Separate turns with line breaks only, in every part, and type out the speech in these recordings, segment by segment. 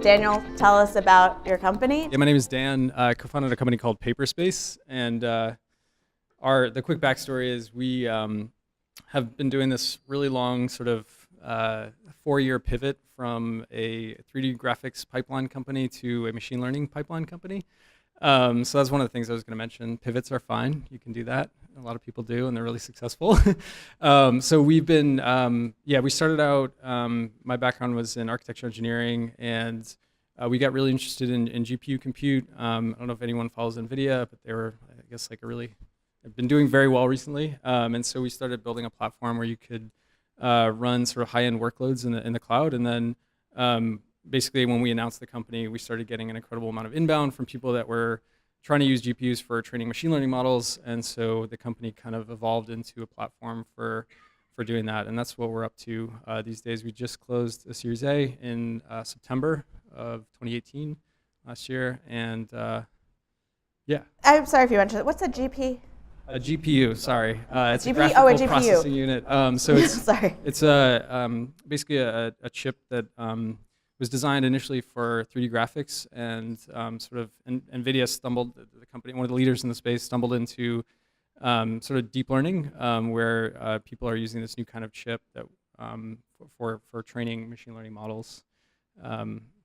Daniel, tell us about your company.
Yeah, my name is Dan. I co-founded a company called Paperspace, and the quick backstory is we have been doing this really long sort of 4-year pivot from a 3D graphics pipeline company to a machine learning pipeline company. So that's one of the things I was going to mention. Pivots are fine. You can do that. A lot of people do, and they're really successful. So we've been, we started out, my background was in architecture engineering, and we got really interested in GPU compute. I don't know if anyone follows NVIDIA, but they were, I guess, have been doing very well recently. And so we started building a platform where you could run sort of high-end workloads in the cloud. And then basically when we announced the company, we started getting an incredible amount of inbound from people that were trying to use GPUs for training machine learning models. And so the company kind of evolved into a platform for doing that. And that's what we're up to these days. We just closed a Series A in September of 2018 last year. And yeah.
I'm sorry if you mentioned it. What's a GP?
A GPU, sorry. It's
GPU?
a graphical
Oh, a GPU.
processing unit. So it's
Sorry.
It's basically a chip that was designed initially for 3D graphics, and sort of NVIDIA stumbled, the company, one of the leaders in the space, stumbled into sort of deep learning, where people are using this new kind of chip that for training machine learning models.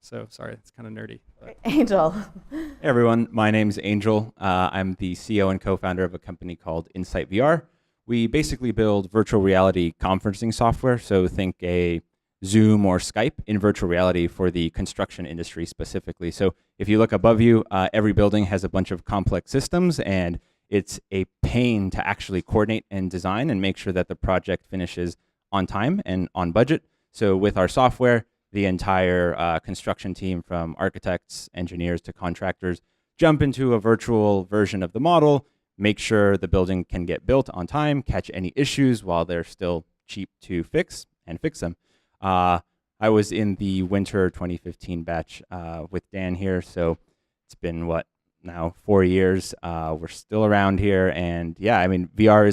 So sorry, it's kind of nerdy.
Angel.
Hey everyone, my name's Angel. I'm the CEO and co-founder of a company called Insight VR. We basically build virtual reality conferencing software, so think a Zoom or Skype in virtual reality for the construction industry specifically. So if you look above you, every building has a bunch of complex systems, and it's a pain to actually coordinate and design and make sure that the project finishes on time and on budget. So with our software, the entire construction team, from architects, engineers to contractors, jump into a virtual version of the model, make sure the building can get built on time, catch any issues while they're still cheap to fix, and fix them. I was in the winter 2015 batch with Dan here, so it's been, what, now 4 years. We're still around here, and yeah, I mean, VR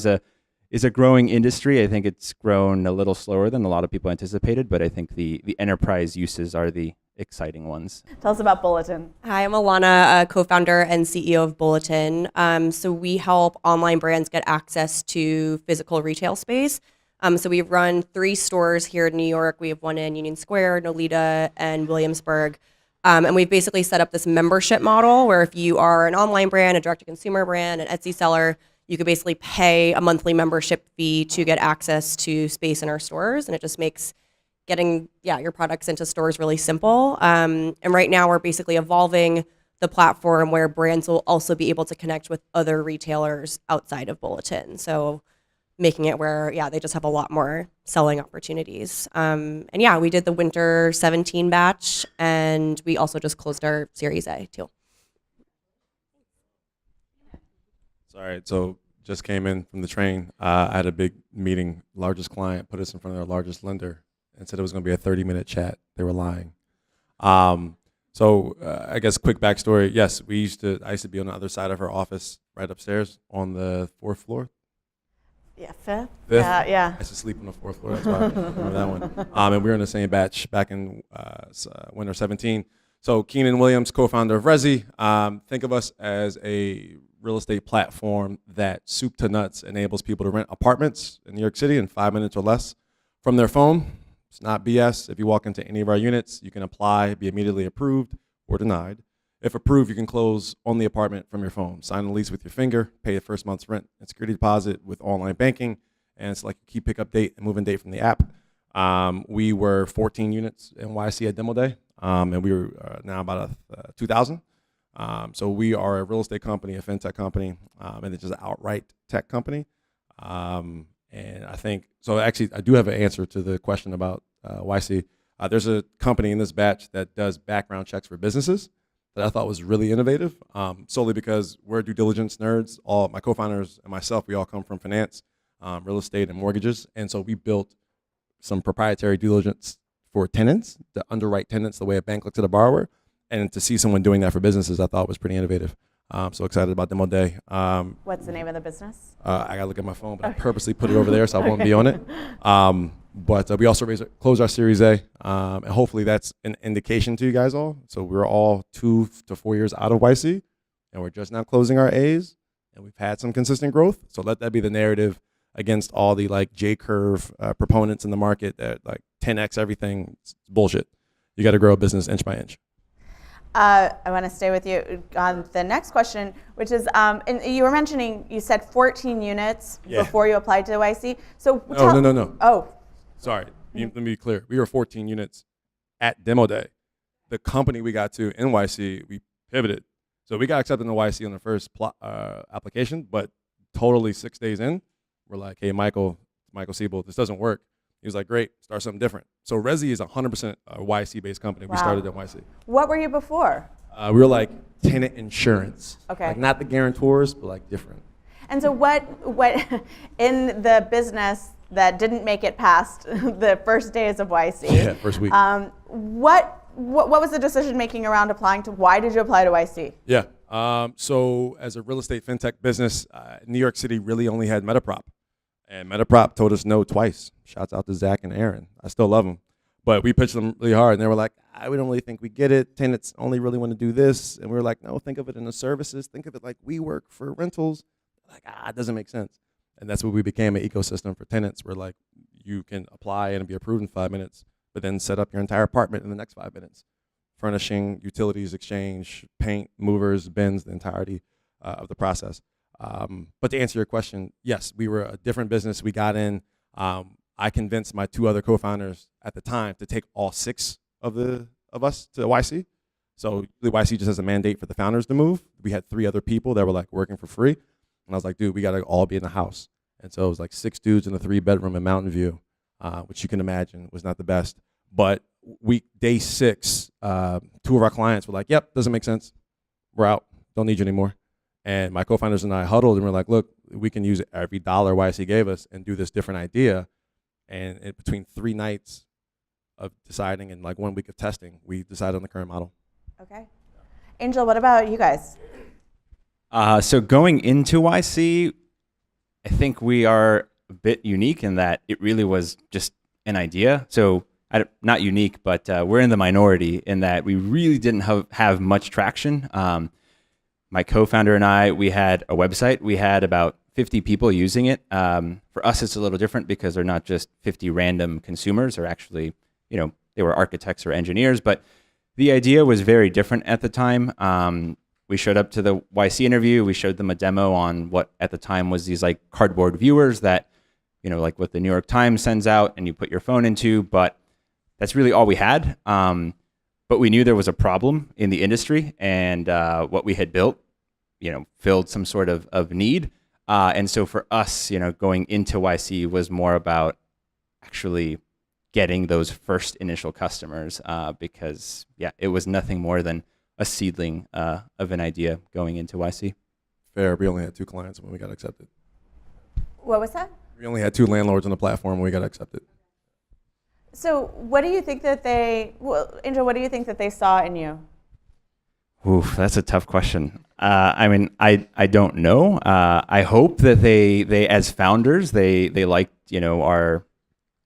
is a growing industry. I think it's grown a little slower than a lot of people anticipated, but I think the enterprise uses are the exciting ones.
Tell us about Bulletin.
Hi, I'm Alana, co-founder and CEO of Bulletin. So we help online brands get access to physical retail space. So we run 3 stores here in New York. We have one in Union Square, Nolita, and Williamsburg. And we've basically set up this membership model where if you are an online brand, a direct-to-consumer brand, an Etsy seller, you could basically pay a monthly membership fee to get access to space in our stores. And it just makes getting your products into stores really simple. And right now we're basically evolving the platform where brands will also be able to connect with other retailers outside of Bulletin. So making it where, they just have a lot more selling opportunities. And we did the winter 17 batch, and we also just closed our Series A too.
Sorry, so just came in from the train. I had a big meeting, largest client, put us in front of their largest lender and said it was gonna be a 30-minute chat. They were lying. So I guess quick backstory. Yes, I used to be on the other side of her office, right upstairs on the 4th floor.
Yeah, fifth?
Fifth?
Yeah.
I used to sleep on the 4th floor, that's why I remember that one. And we were in the same batch back in winter 17. So Keenan Williams, co-founder of Resi. Think of us as a real estate platform that soup to nuts enables people to rent apartments in New York City in 5 minutes or less from their phone. It's not BS. If you walk into any of our units, you can apply, be immediately approved or denied. If approved, you can close on the apartment from your phone. Sign a lease with your finger, pay the first month's rent and security deposit with online banking, and it's like a key pickup date and move-in date from the app. We were 14 units in YC at Demo Day, and we were now about 2,000. So we are a real estate company, a fintech company, and it's just an outright tech company. And I think, so actually I do have an answer to the question about YC. There's a company in this batch that does background checks for businesses that I thought was really innovative, solely because we're due diligence nerds. All my co-founders and myself, we all come from finance, real estate, and mortgages. And so we built some proprietary due diligence for tenants to underwrite tenants the way a bank looks at a borrower. And to see someone doing that for businesses, I thought was pretty innovative. So excited about Demo Day.
What's the name of the business?
I gotta look at my phone, but I purposely put it over there so I won't be on it. But we also closed our Series A, and hopefully that's an indication to you guys all. So we're all 2 to 4 years out of YC, and we're just now closing our A's, and we've had some consistent growth. So let that be the narrative against all the like J-curve proponents in the market that like 10x everything. It's bullshit. You got to grow a business inch by inch.
I want to stay with you on the next question, which is, and you were mentioning, you said 14 units
Yeah.
before you applied to YC. So
No.
Oh,
Sorry, let me be clear. We were 14 units at demo day. The company we got to NYC, we pivoted. So we got accepted in YC on the first application, but totally 6 days in, we're like, hey, Michael Siebel, this doesn't work. He was like, great, start something different. So Resi is 100% a YC-based company. We
Wow.
started at YC.
what were you before?
We were like tenant insurance.
Okay.
Like not the guarantors, but like different.
And so what in the business that didn't make it past the first days of YC?
Yeah, first week.
What was the decision making around applying to? Why did you apply to YC?
Yeah. So as a real estate fintech business, New York City really only had Metaprop. And Metaprop told us no twice. Shouts out to Zach and Aaron. I still love them. But we pitched them really hard, and they were like, we don't really think we get it. Tenants only really want to do this. And we were like, no, think of it in the services. Think of it like we work for rentals. Like, it doesn't make sense. And that's what we became, an ecosystem for tenants where like you can apply and be approved in 5 minutes, but then set up your entire apartment in the next 5 minutes. Furnishing, utilities, exchange, paint, movers, bins, the entirety of the process. But to answer your question, yes, we were a different business. We got in. I convinced my 2 other co-founders at the time to take all 6 of us to YC. So the YC just has a mandate for the founders to move. We had 3 other people that were like working for free. And I was like, dude, we got to all be in the house. And so it was like 6 dudes in a 3-bedroom in Mountain View, which you can imagine was not the best. But day 6, 2 of our clients were like, yep, doesn't make sense. We're out. Don't need you anymore. And my co-founders and I huddled and we're like, look, we can use every dollar YC gave us and do this different idea. And between 3 nights of deciding and like 1 week of testing, we decided on the current model.
Okay. Angel, what about you guys?
So going into YC, I think we are a bit unique in that it really was just an idea. So not unique, but we're in the minority in that we really didn't have much traction. My co-founder and I, we had a website. We had about 50 people using it. For us, it's a little different because they're not just 50 random consumers. They're actually, they were architects or engineers. But the idea was very different at the time. We showed up to the YC interview. We showed them a demo on what at the time was these like cardboard viewers that, like what the New York Times sends out and you put your phone into. But that's really all we had. But we knew there was a problem in the industry, and what we had built, filled some sort of need. And so for us, going into YC was more about actually getting those first initial customers because, it was nothing more than a seedling of an idea going into YC.
Fair. We only had 2 clients when we got accepted.
What was that?
We only had 2 landlords on the platform when we got accepted.
So what do you think that Angel, what do you think that they saw in you?
Oof, that's a tough question. I don't know. I hope that they as founders, they liked, our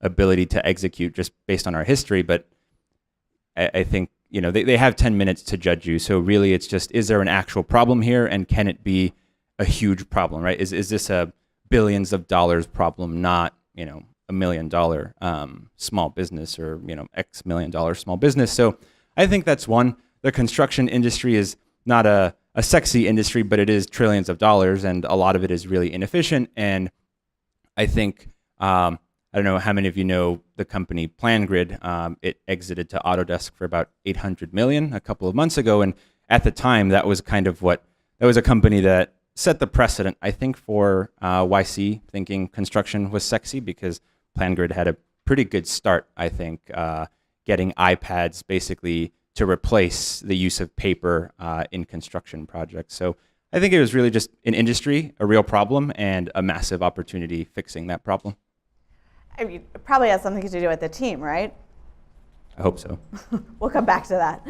ability to execute just based on our history. But I think, they have 10 minutes to judge you. So really it's just, is there an actual problem here? And can it be a huge problem, right? Is this a billions of dollars problem, not, $1 million small business or, X $1 million small business? So I think that's one. The construction industry is not a sexy industry, but it is trillions of dollars, and a lot of it is really inefficient. And I think, I don't know how many of you know the company PlanGrid. It exited to Autodesk for about $800 million a couple of months ago. And at the time, that was kind of that was a company that set the precedent, I think, for YC thinking construction was sexy, because PlanGrid had a pretty good start, I think, getting iPads basically to replace the use of paper in construction projects. So I think it was really just an industry, a real problem, and a massive opportunity fixing that problem.
I mean, it probably has something to do with the team, right?
I hope so.
We'll come back to that.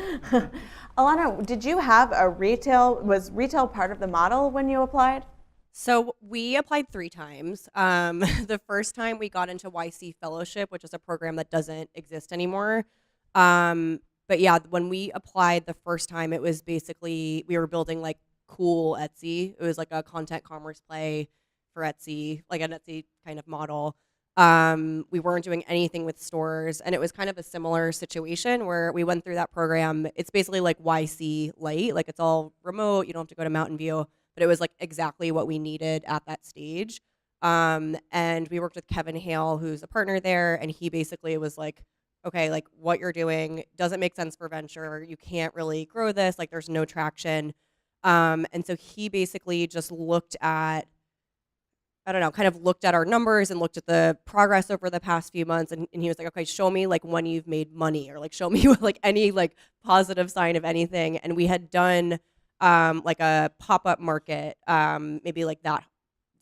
Alana, did you have was retail part of the model when you applied?
So we applied 3 times. The first time we got into YC Fellowship, which is a program that doesn't exist anymore. But yeah, when we applied the first time, it was basically we were building like cool Etsy. It was like a content commerce play for Etsy, like an Etsy kind of model. We weren't doing anything with stores, and it was kind of a similar situation where we went through that program. It's basically like YC Light, like it's all remote. You don't have to go to Mountain View, but it was like exactly what we needed at that stage. And we worked with Kevin Hale, who's a partner there, and he basically was like, okay, like what you're doing doesn't make sense for venture. You can't really grow this. Like there's no traction. And so he basically just looked at, I don't know, kind of looked at our numbers and looked at the progress over the past few months. And he was like, okay, show me like when you've made money, or like show me like any like positive sign of anything. And we had done like a pop-up market, maybe like that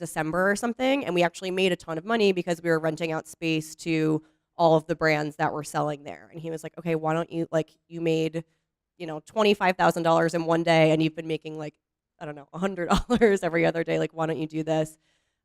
December or something. And we actually made a ton of money because we were renting out space to all of the brands that were selling there. And he was like, okay, why don't you, like, you made, $25,000 in one day, and you've been making like, I don't know, $100 every other day. Like, why don't you do this?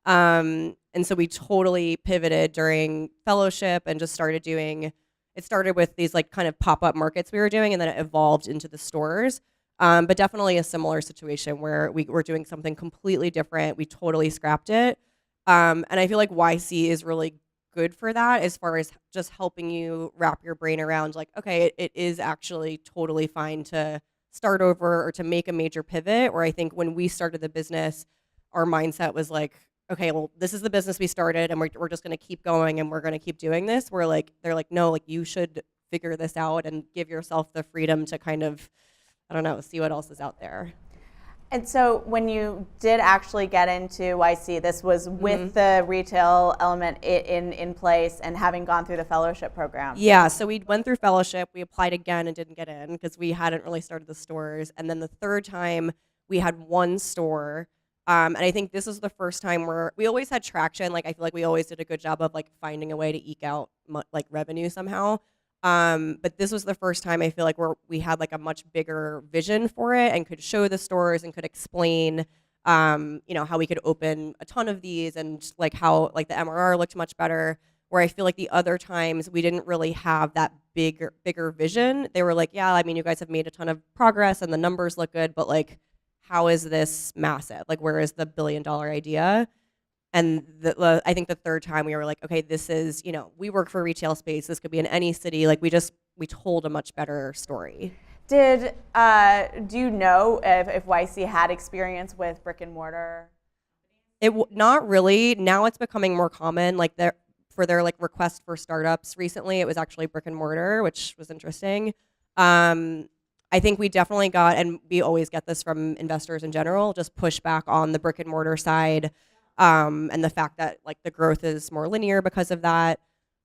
And so we totally pivoted during fellowship and just started doing, it started with these like kind of pop-up markets we were doing, and then it evolved into the stores. But definitely a similar situation where we were doing something completely different. We totally scrapped it. And I feel like YC is really good for that, as far as just helping you wrap your brain around like, okay, it is actually totally fine to start over or to make a major pivot. Where I think when we started the business, our mindset was like, okay, well, this is the business we started, and we're just going to keep going, and we're going to keep doing this. We're like, they're like, no, like you should figure this out and give yourself the freedom to kind of, I don't know, see what else is out there.
And so when you did actually get into YC, this was with the retail element in place and having gone through the fellowship program.
Yeah, so we went through fellowship. We applied again and didn't get in because we hadn't really started the stores. And then the third time, we had one store. And I think this is the first time where we always had traction. Like, I feel like we always did a good job of like finding a way to eke out like revenue somehow. But this was the first time I feel like we had like a much bigger vision for it and could show the stores and could explain, how we could open a ton of these, and like how like the MRR looked much better. Where I feel like the other times we didn't really have that bigger vision. They were like, yeah, I mean, you guys have made a ton of progress and the numbers look good, but like, how is this massive? Like, where is the $1 billion idea? And I think the third time we were like, okay, this is, we work for retail space. This could be in any city. Like we told a much better story.
Do you know if YC had experience with brick and mortar?
Not really. Now it's becoming more common. Like for their like request for startups recently, it was actually brick and mortar, which was interesting. I think we definitely got, and we always get this from investors in general, just pushback on the brick and mortar side. And the fact that like the growth is more linear because of that.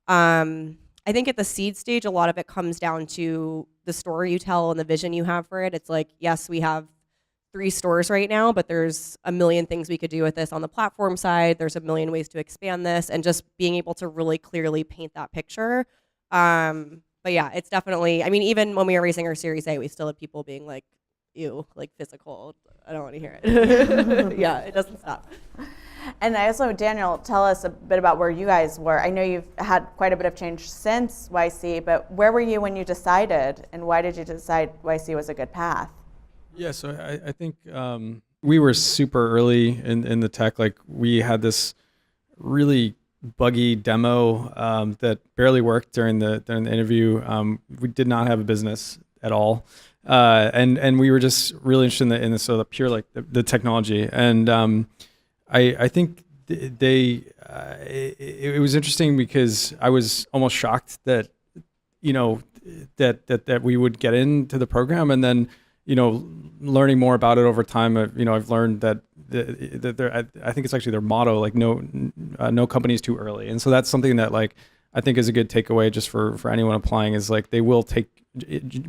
I think at the seed stage, a lot of it comes down to the story you tell and the vision you have for it. It's like, yes, we have 3 stores right now, but there's a million things we could do with this on the platform side. There's a million ways to expand this, and just being able to really clearly paint that picture. But yeah, it's definitely, I mean, even when we were raising our Series A, we still had people being like, ew, like physical. I don't want to hear it. Yeah, it doesn't stop.
And I also, Daniel, tell us a bit about where you guys were. I know you've had quite a bit of change since YC, but where were you when you decided, and why did you decide YC was a good path?
Yeah, so I think we were super early in the tech. Like we had this really buggy demo that barely worked during the interview. We did not have a business at all. And we were just really interested in the sort of pure like the technology. And I think it was interesting because I was almost shocked that that we would get into the program, and then learning more about it over time. I've learned that I think it's actually their motto, like no company is too early, and so that's something that like I think is a good takeaway just for anyone applying, is like they will take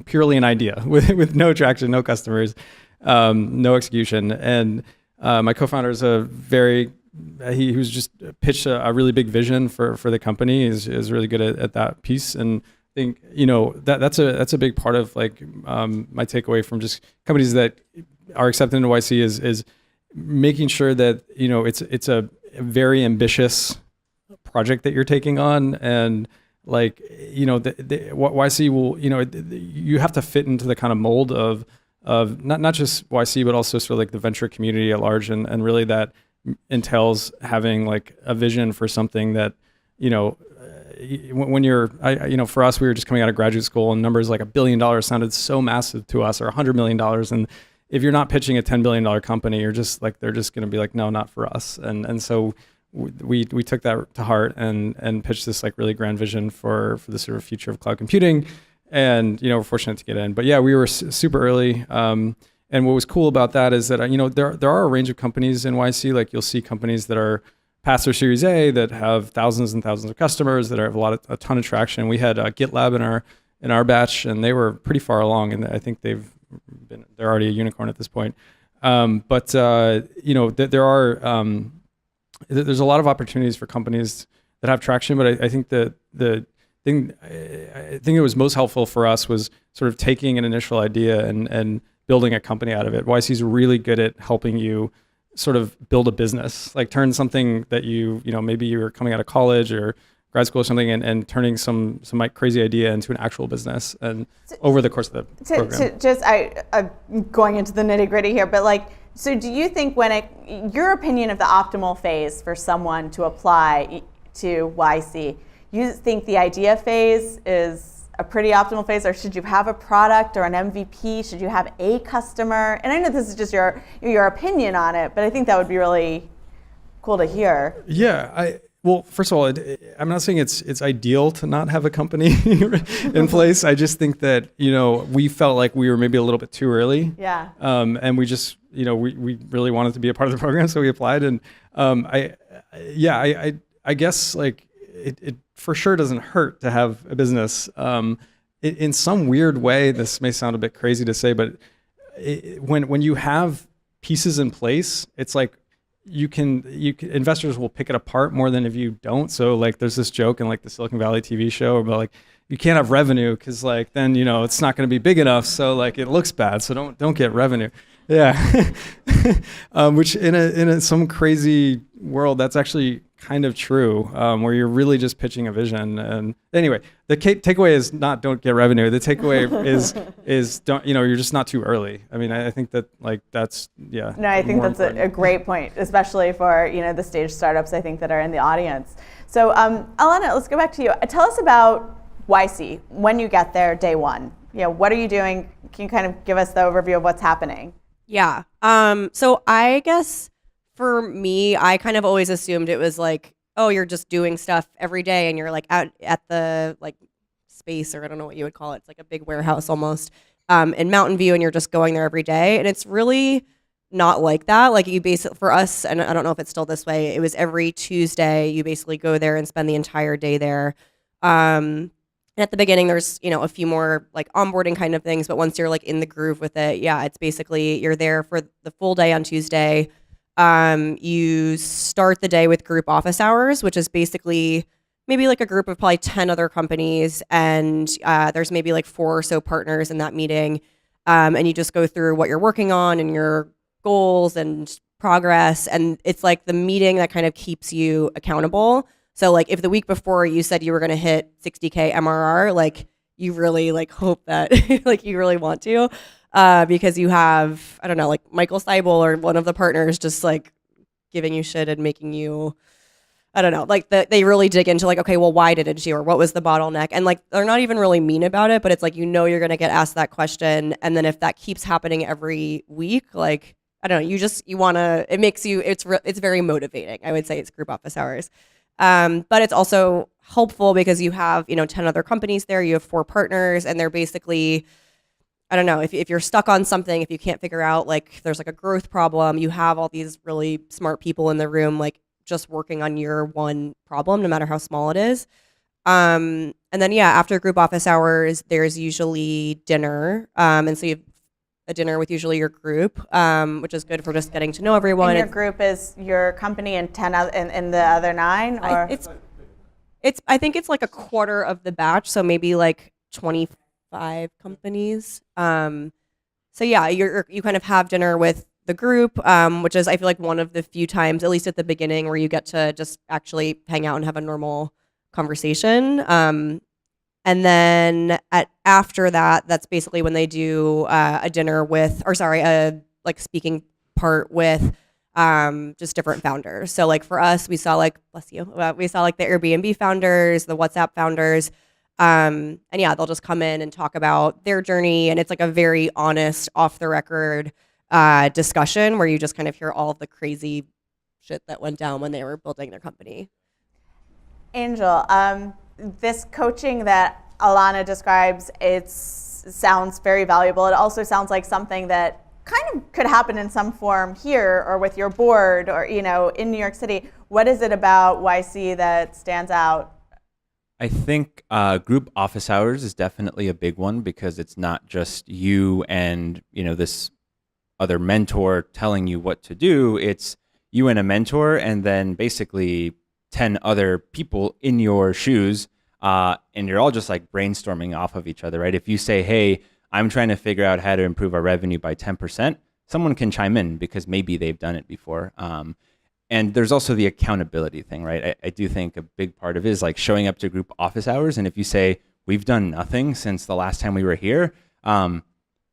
purely an idea with no traction, no customers, no execution. And my co-founder is he was just pitched a really big vision for the company, is really good at that piece. And I think that's a big part of like my takeaway from just companies that are accepted into YC is making sure that, it's a very ambitious project that you're taking on, and like, what YC will, you have to fit into the kind of mold of not just YC, but also sort of like the venture community at large, and really that entails having like a vision for something that, when you're, for us, we were just coming out of graduate school, and numbers like $1 billion sounded so massive to us, or $100 million. And if you're not pitching a $10 billion company, you're just like, they're just going to be like, no, not for us. And so we took that to heart and pitched this like really grand vision for the sort of future of cloud computing. And, we're fortunate to get in. But yeah, we were super early. And what was cool about that is that, there are a range of companies in YC. Like you'll see companies that are past their Series A that have thousands and thousands of customers that have a ton of traction. We had GitLab in our batch, and they were pretty far along, and I think they're already a unicorn at this point. There are there's a lot of opportunities for companies that have traction, but I think the thing that was most helpful for us was sort of taking an initial idea and building a company out of it. YC is really good at helping you sort of build a business, like turn something that maybe you were coming out of college or grad school or something, and turning some like crazy idea into an actual business, and over the course of the program.
I'm going into the nitty gritty here, but like, so do you think your opinion of the optimal phase for someone to apply to YC, you think the idea phase is a pretty optimal phase, or should you have a product or an MVP? Should you have a customer? And I know this is just your opinion on it, but I think that would be really cool to hear.
Yeah, well, first of all, I'm not saying it's ideal to not have a company in place. I just think that, we felt like we were maybe a little bit too early.
Yeah.
And we just, we really wanted to be a part of the program, so we applied. And I guess like it for sure doesn't hurt to have a business. In some weird way, this may sound a bit crazy to say, but when you have pieces in place, it's like, investors will pick it apart more than if you don't. So like there's this joke in like the Silicon Valley TV show about like, you can't have revenue because like then it's not going to be big enough, so like it looks bad, so don't get revenue. Yeah. Which in some crazy world, that's actually kind of true, where you're really just pitching a vision. And anyway, the takeaway is not don't get revenue. The takeaway is don't, you're just not too early. I mean, I think that like that's, yeah.
No, I think that's a great point, especially for, the stage startups, I think, that are in the audience. So Alana, let's go back to you. Tell us about YC, when you get there, day one. What are you doing? Can you kind of give us the overview of what's happening?
Yeah. So I guess for me, I kind of always assumed it was like, oh, you're just doing stuff every day and you're like out at the like space, or I don't know what you would call it. It's like a big warehouse almost in Mountain View, and you're just going there every day. And it's really not like that. Like you basically, for us, and I don't know if it's still this way, it was every Tuesday, you basically go there and spend the entire day there. And at the beginning, there's, a few more like onboarding kind of things, but once you're like in the groove with it, yeah, it's basically you're there for the full day on Tuesday. You start the day with group office hours, which is basically maybe like a group of probably 10 other companies, and there's maybe like 4 or so partners in that meeting, and you just go through what you're working on and your goals and progress, and it's like the meeting that kind of keeps you accountable. So like if the week before you said you were going to hit 60K MRR, like you really like hope that like you really want to, because you have, I don't know, like Michael Seibel or one of the partners just like giving you shit and making you, I don't know, like they really dig into like, okay, well, why didn't you, or what was the bottleneck? And like, they're not even really mean about it, but it's like, you're going to get asked that question. And then if that keeps happening every week, like, I don't know, you want to, it makes you, it's very motivating. I would say it's group office hours. But it's also helpful because you have, 10 other companies there, you have 4 partners, and they're basically, I don't know, if you're stuck on something, if you can't figure out, like, there's like a growth problem, you have all these really smart people in the room, like just working on your one problem, no matter how small it is. And then, yeah, after group office hours, there's usually dinner. And so you have a dinner with usually your group, which is good for just getting to know everyone.
And your group is your company and 10 and the other 9, or
I think it's like a quarter of the batch, so maybe like 25 companies. So yeah, you kind of have dinner with the group, which is I feel like one of the few times, at least at the beginning, where you get to just actually hang out and have a normal conversation. And then after that, that's basically when they do a dinner with, or sorry, a like speaking part with just different founders. So like for us, we saw like, bless you, we saw like the Airbnb founders, the WhatsApp founders. And yeah, they'll just come in and talk about their journey. And it's like a very honest, off the record discussion where you just kind of hear all of the crazy shit that went down when they were building their company.
Angel, this coaching that Alana describes, it sounds very valuable. It also sounds like something that kind of could happen in some form here or with your board or, you know, in New York City. What is it about YC that stands out?
I think group office hours is definitely a big one because it's not just you and, you know, this other mentor telling you what to do. It's you and a mentor and then basically 10 other people in your shoes, and you're all just like brainstorming off of each other, right? If you say, hey, I'm trying to figure out how to improve our revenue by 10%, someone can chime in because maybe they've done it before. And there's also the accountability thing, right? I do think a big part of it is like showing up to group office hours. And if you say, we've done nothing since the last time we were here,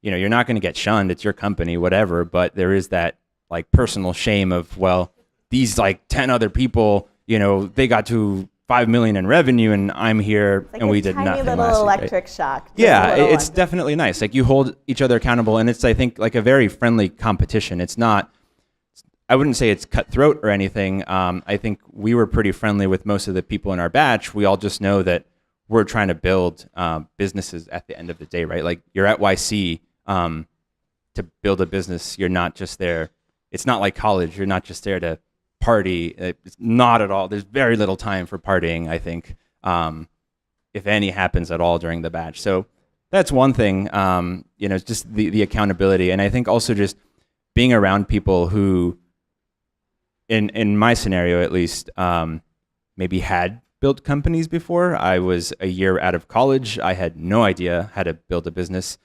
you know, you're not going to get shunned. It's your company, whatever. But there is that like personal shame of, well, these like 10 other people, you know, they got to 5 million in revenue and I'm here
Like
and we did nothing
a tiny little
last week,
electric shock.
Yeah, it's
one.
definitely nice. Like you hold each other accountable and it's, I think, like a very friendly competition. It's not, I wouldn't say it's cutthroat or anything. I think we were pretty friendly with most of the people in our batch. We all just know that we're trying to build businesses at the end of the day, right? Like you're at YC to build a business. You're not just there. It's not like college. You're not just there to party. It's not at all. There's very little time for partying, I think, if any happens at all during the batch. So that's one thing, you know, it's just the accountability. And I think also just being around people who, in my scenario at least, maybe had built companies before. I was a year out of college. I had no idea how to build a business.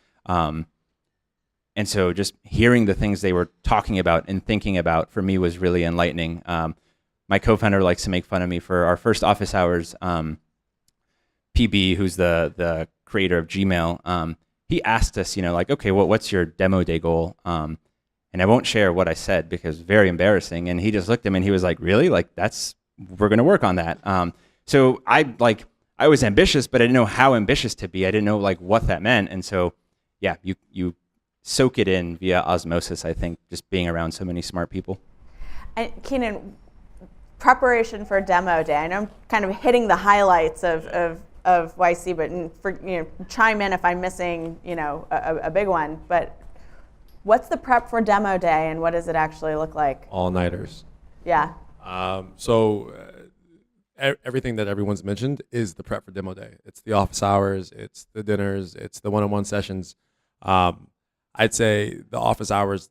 And so just hearing the things they were talking about and thinking about for me was really enlightening. My co-founder likes to make fun of me for our first office hours. PB, who's the creator of Gmail, he asked us, you know, like, okay, well, what's your demo day goal? And I won't share what I said because it's very embarrassing. And he just looked at me and he was like, really? Like, we're going to work on that. So I was ambitious, but I didn't know how ambitious to be. I didn't know like what that meant. And so, yeah, you soak it in via osmosis, I think, just being around so many smart people.
And Keenan, preparation for demo day. I know I'm kind of hitting the highlights of YC, but chime in if I'm missing, you know, a big one. But what's the prep for demo day, and what does it actually look like?
All-nighters.
Yeah.
Everything that everyone's mentioned is the prep for demo day. It's the office hours, it's the dinners, it's the one-on-one sessions. I'd say the office hours,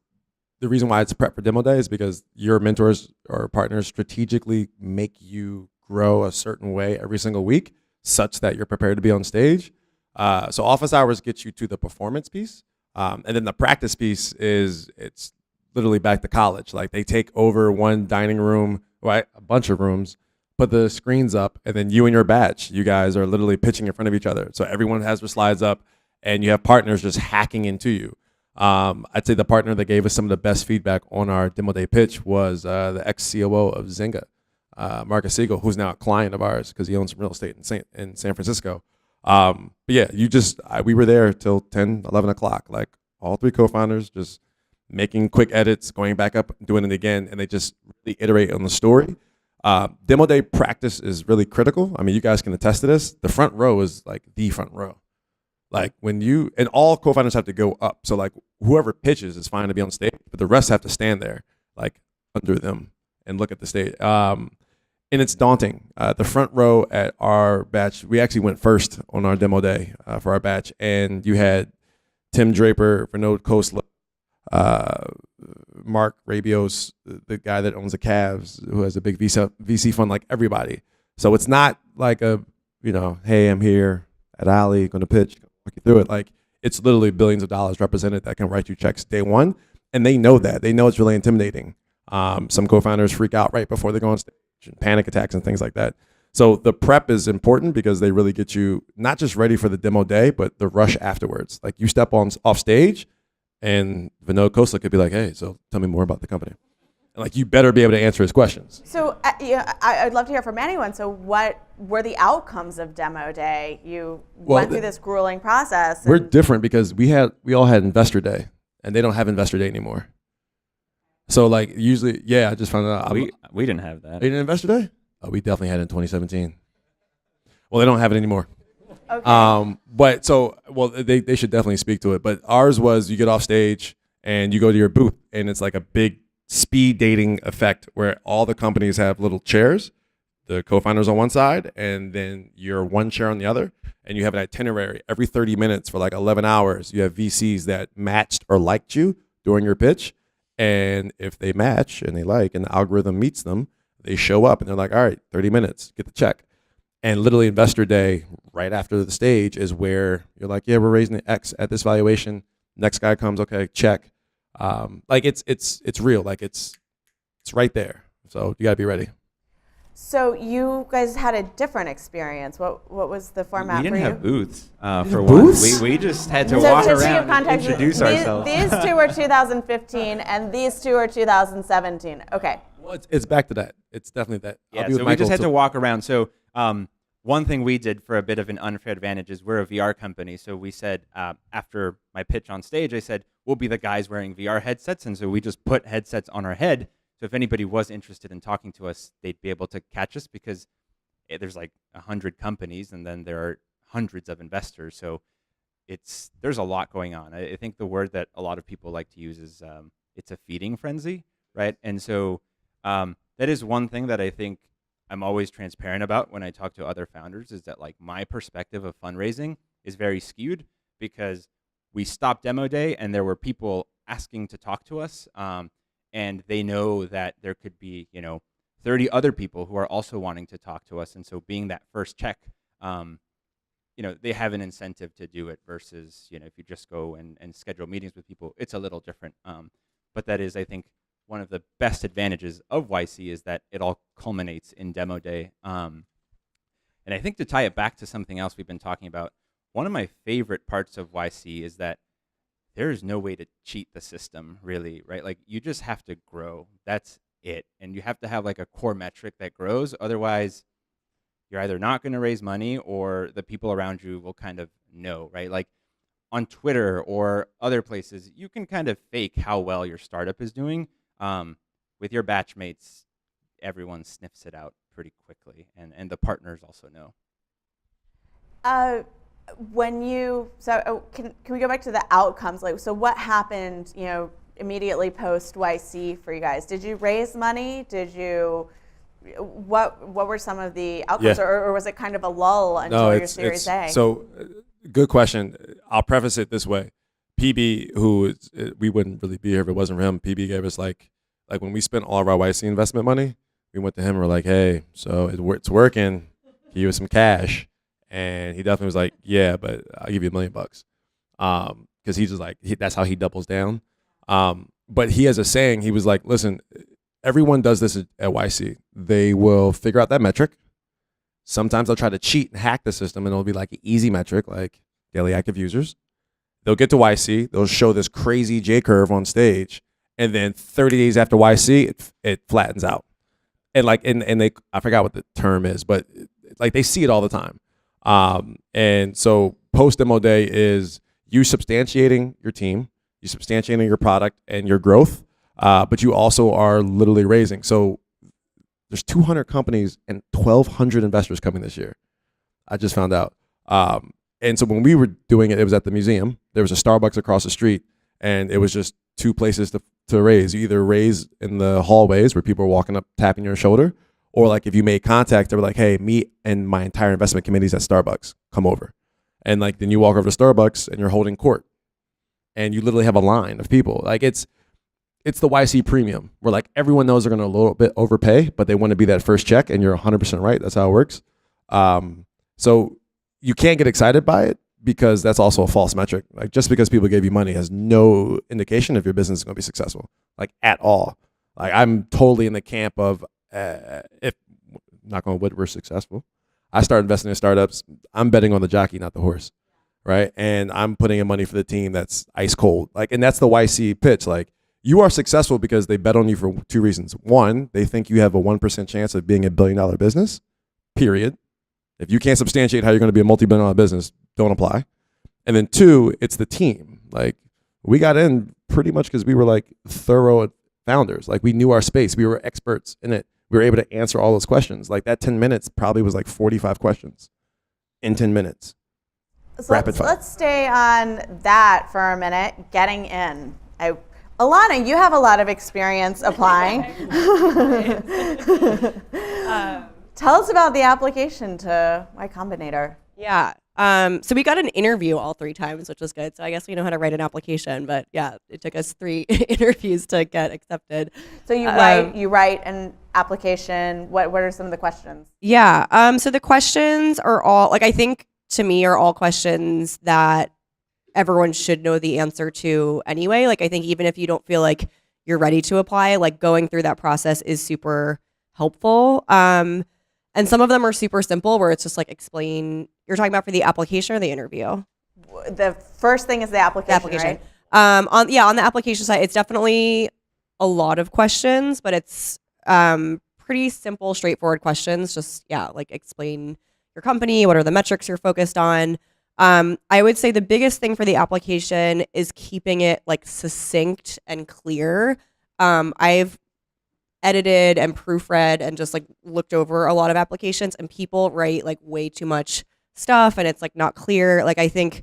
the reason why it's prep for demo day is because your mentors or partners strategically make you grow a certain way every single week such that you're prepared to be on stage. So office hours gets you to the performance piece. And then the practice piece it's literally back to college. Like they take over one dining room, right? A bunch of rooms, put the screens up, and then you and your batch, you guys are literally pitching in front of each other. So everyone has their slides up and you have partners just hacking into you. I'd say the partner that gave us some of the best feedback on our demo day pitch was the ex-COO of Zynga, Marcus Siegel, who's now a client of ours because he owns some real estate in San Francisco. But yeah, we were there till 10, 11 o'clock, like all three co-founders just making quick edits, going back up, doing it again, and they just really iterate on the story. Demo day practice is really critical. I mean, you guys can attest to this. The front row is like the front row. Like and all co-founders have to go up. So like whoever pitches is fine to be on stage, but the rest have to stand there like under them and look at the stage. And it's daunting. The front row at our batch, we actually went first on our demo day for our batch. And you had Tim Draper, Vinod Khosla, Mark Rabios, the guy that owns the Cavs, who has a big VC fund, like everybody. So it's not like hey, I'm here at Ali, going to pitch, walk you through it. Like it's literally billions of dollars represented that can write you checks day one. And they know that. They know it's really intimidating. Some co-founders freak out right before they go on stage, and panic attacks and things like that. So the prep is important because they really get you not just ready for the demo day, but the rush afterwards. Like you step on off stage and Vinod Khosla could be like, hey, so tell me more about the company. And like you better be able to answer his questions.
So I'd love to hear from anyone. So what were the outcomes of demo day? You went through this grueling process.
We're different because we all had investor day, and they don't have investor day anymore. So like usually, I just found out.
We didn't have that.
They didn't investor day? Oh, we definitely had it in 2017. Well, they don't have it anymore.
Okay.
But so, they should definitely speak to it. But ours was you get off stage and you go to your booth, and it's like a big speed dating effect where all the companies have little chairs, the co-founders on one side, and then you're one chair on the other, and you have an itinerary every 30 minutes for like 11 hours. You have VCs that matched or liked you during your pitch. And if they match and they like, and the algorithm meets them, they show up and they're like, all right, 30 minutes, get the check. And literally investor day right after the stage is where you're like, yeah, we're raising the X at this valuation. Next guy comes, okay, check. Like it's real, like it's right there. So you gotta be ready.
So you guys had a different experience. What was the format
We
for
didn't
you?
have booths for
booths?
one. We just had to
So
walk
to give
around and
context,
introduce ourselves.
These two were 2015 and these two are 2017. Okay.
Well, it's back to that. It's definitely that.
Yeah, so we just had to walk around. So one thing we did for a bit of an unfair advantage is we're a VR company. So we said after my pitch on stage, I said, we'll be the guys wearing VR headsets. And so we just put headsets on our head. So if anybody was interested in talking to us, they'd be able to catch us because there's like 100 companies and then there are hundreds of investors. So there's a lot going on. I think the word that a lot of people like to use is it's a feeding frenzy, right? And so that is one thing that I think I'm always transparent about when I talk to other founders is that like my perspective of fundraising is very skewed because we stopped demo day and there were people asking to talk to us. And they know that there could be, 30 other people who are also wanting to talk to us. And so being that first check, they have an incentive to do it versus, if you just go and schedule meetings with people, it's a little different. But that is, I think, one of the best advantages of YC is that it all culminates in demo day. And I think to tie it back to something else we've been talking about, one of my favorite parts of YC is that there's no way to cheat the system, really, right? Like you just have to grow. That's it. And you have to have like a core metric that grows. Otherwise, you're either not going to raise money or the people around you will kind of know, right? Like on Twitter or other places, you can kind of fake how well your startup is doing. With your batchmates, everyone sniffs it out pretty quickly. And the partners also know. Can we go back to the outcomes? Like, so what happened, immediately post YC for you guys? Did you raise money? What were some of the outcomes,
Yeah.
or was it kind of a lull until your Series A?
So, good question. I'll preface it this way: PB, we wouldn't really be here if it wasn't for him. PB gave us like when we spent all of our YC investment money, we went to him and we're like, hey, so it's working. Give us some cash. And he definitely was like, yeah, but I'll give you $1 million. Because he's just like, that's how he doubles down. But he has a saying, he was like, listen, everyone does this at YC. They will figure out that metric. Sometimes they'll try to cheat and hack the system, and it'll be like an easy metric, like daily active users. They'll get to YC, they'll show this crazy J curve on stage, and then 30 days after YC, it flattens out. And they, I forgot what the term is, but like they see it all the time. And so post demo day is you substantiating your team, you substantiating your product and your growth, but you also are literally raising. So there's 200 companies and 1,200 investors coming this year. I just found out. And so when we were doing it, it was at the museum. There was a Starbucks across the street, and it was just two places to raise. You either raise in the hallways where people are walking up, tapping your shoulder, or like if you made contact, they were like, hey, me and my entire investment committee's at Starbucks, come over. And like then you walk over to Starbucks and you're holding court. And you literally have a line of people. Like it's the YC premium where like everyone knows they're going to a little bit overpay, but they want to be that first check, and you're 100% right. That's how it works. So you can't get excited by it, because that's also a false metric. Like just because people gave you money has no indication if your business is going to be successful, like at all. Like I'm totally in the camp of if knock on wood we're successful. I start investing in startups. I'm betting on the jockey, not the horse, right? And I'm putting in money for the team that's ice cold. Like, and that's the YC pitch. Like you are successful because they bet on you for two reasons. One, they think you have a 1% chance of being $1 billion business. Period. If you can't substantiate how you're going to be a multi-billion dollar business, don't apply. And then two, it's the team. Like we got in pretty much because we were like thorough founders. Like we knew our space. We were experts in it. We were able to answer all those questions. Like that 10 minutes probably was like 45 questions in 10 minutes.
So
Rapid fire.
let's stay on that for a minute, getting in. Alana, you have a lot of experience applying. Tell us about the application to Y Combinator.
Yeah. So we got an interview all 3 times, which was good. So I guess we know how to write an application, but yeah, it took us 3 interviews to get accepted.
So you write an application. What are some of the questions?
Yeah. So the questions are all, like, I think to me are all questions that everyone should know the answer to anyway. Like, I think even if you don't feel like you're ready to apply, like going through that process is super helpful. And some of them are super simple where it's just like explain, you're talking about for the application or the interview?
The first thing is the application, right?
On the application side, it's definitely a lot of questions, but it's pretty simple, straightforward questions. Just, like explain your company, what are the metrics you're focused on. I would say the biggest thing for the application is keeping it like succinct and clear. I've edited and proofread and just like looked over a lot of applications, and people write like way too much stuff and it's like not clear. Like I think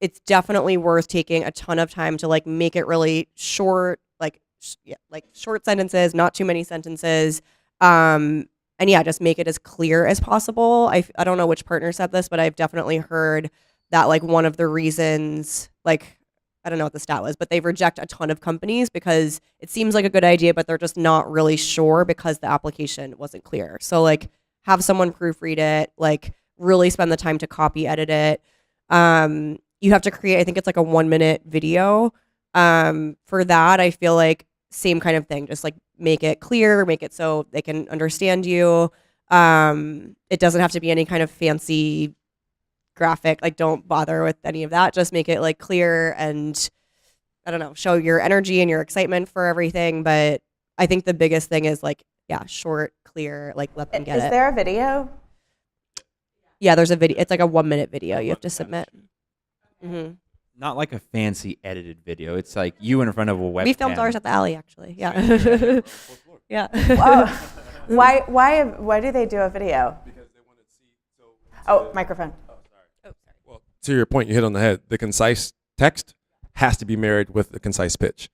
it's definitely worth taking a ton of time to like make it really short, like short sentences, not too many sentences. And just make it as clear as possible. I don't know which partner said this, but I've definitely heard that like one of the reasons, like I don't know what the stat was, but they reject a ton of companies because it seems like a good idea, but they're just not really sure because the application wasn't clear. So like have someone proofread it, like really spend the time to copy edit it. You have to create, I think it's like a 1-minute video. For that, I feel like same kind of thing, just like make it clear, make it so they can understand you. It doesn't have to be any kind of fancy graphic, like don't bother with any of that. Just make it like clear and I don't know, show your energy and your excitement for everything. But I think the biggest thing is like, short, clear, like let them get it.
Is there a video?
Yeah, there's a video. It's like a 1-minute video you have to submit. Mm-hmm.
Not like a fancy edited video. It's like you in front of a webcam.
We filmed ours at the alley, actually. Yeah.
Yeah. Why do they do a video?
Because they want to see.
Oh, microphone.
Well, to your point, you hit on the head. The concise text has to be married with the concise pitch.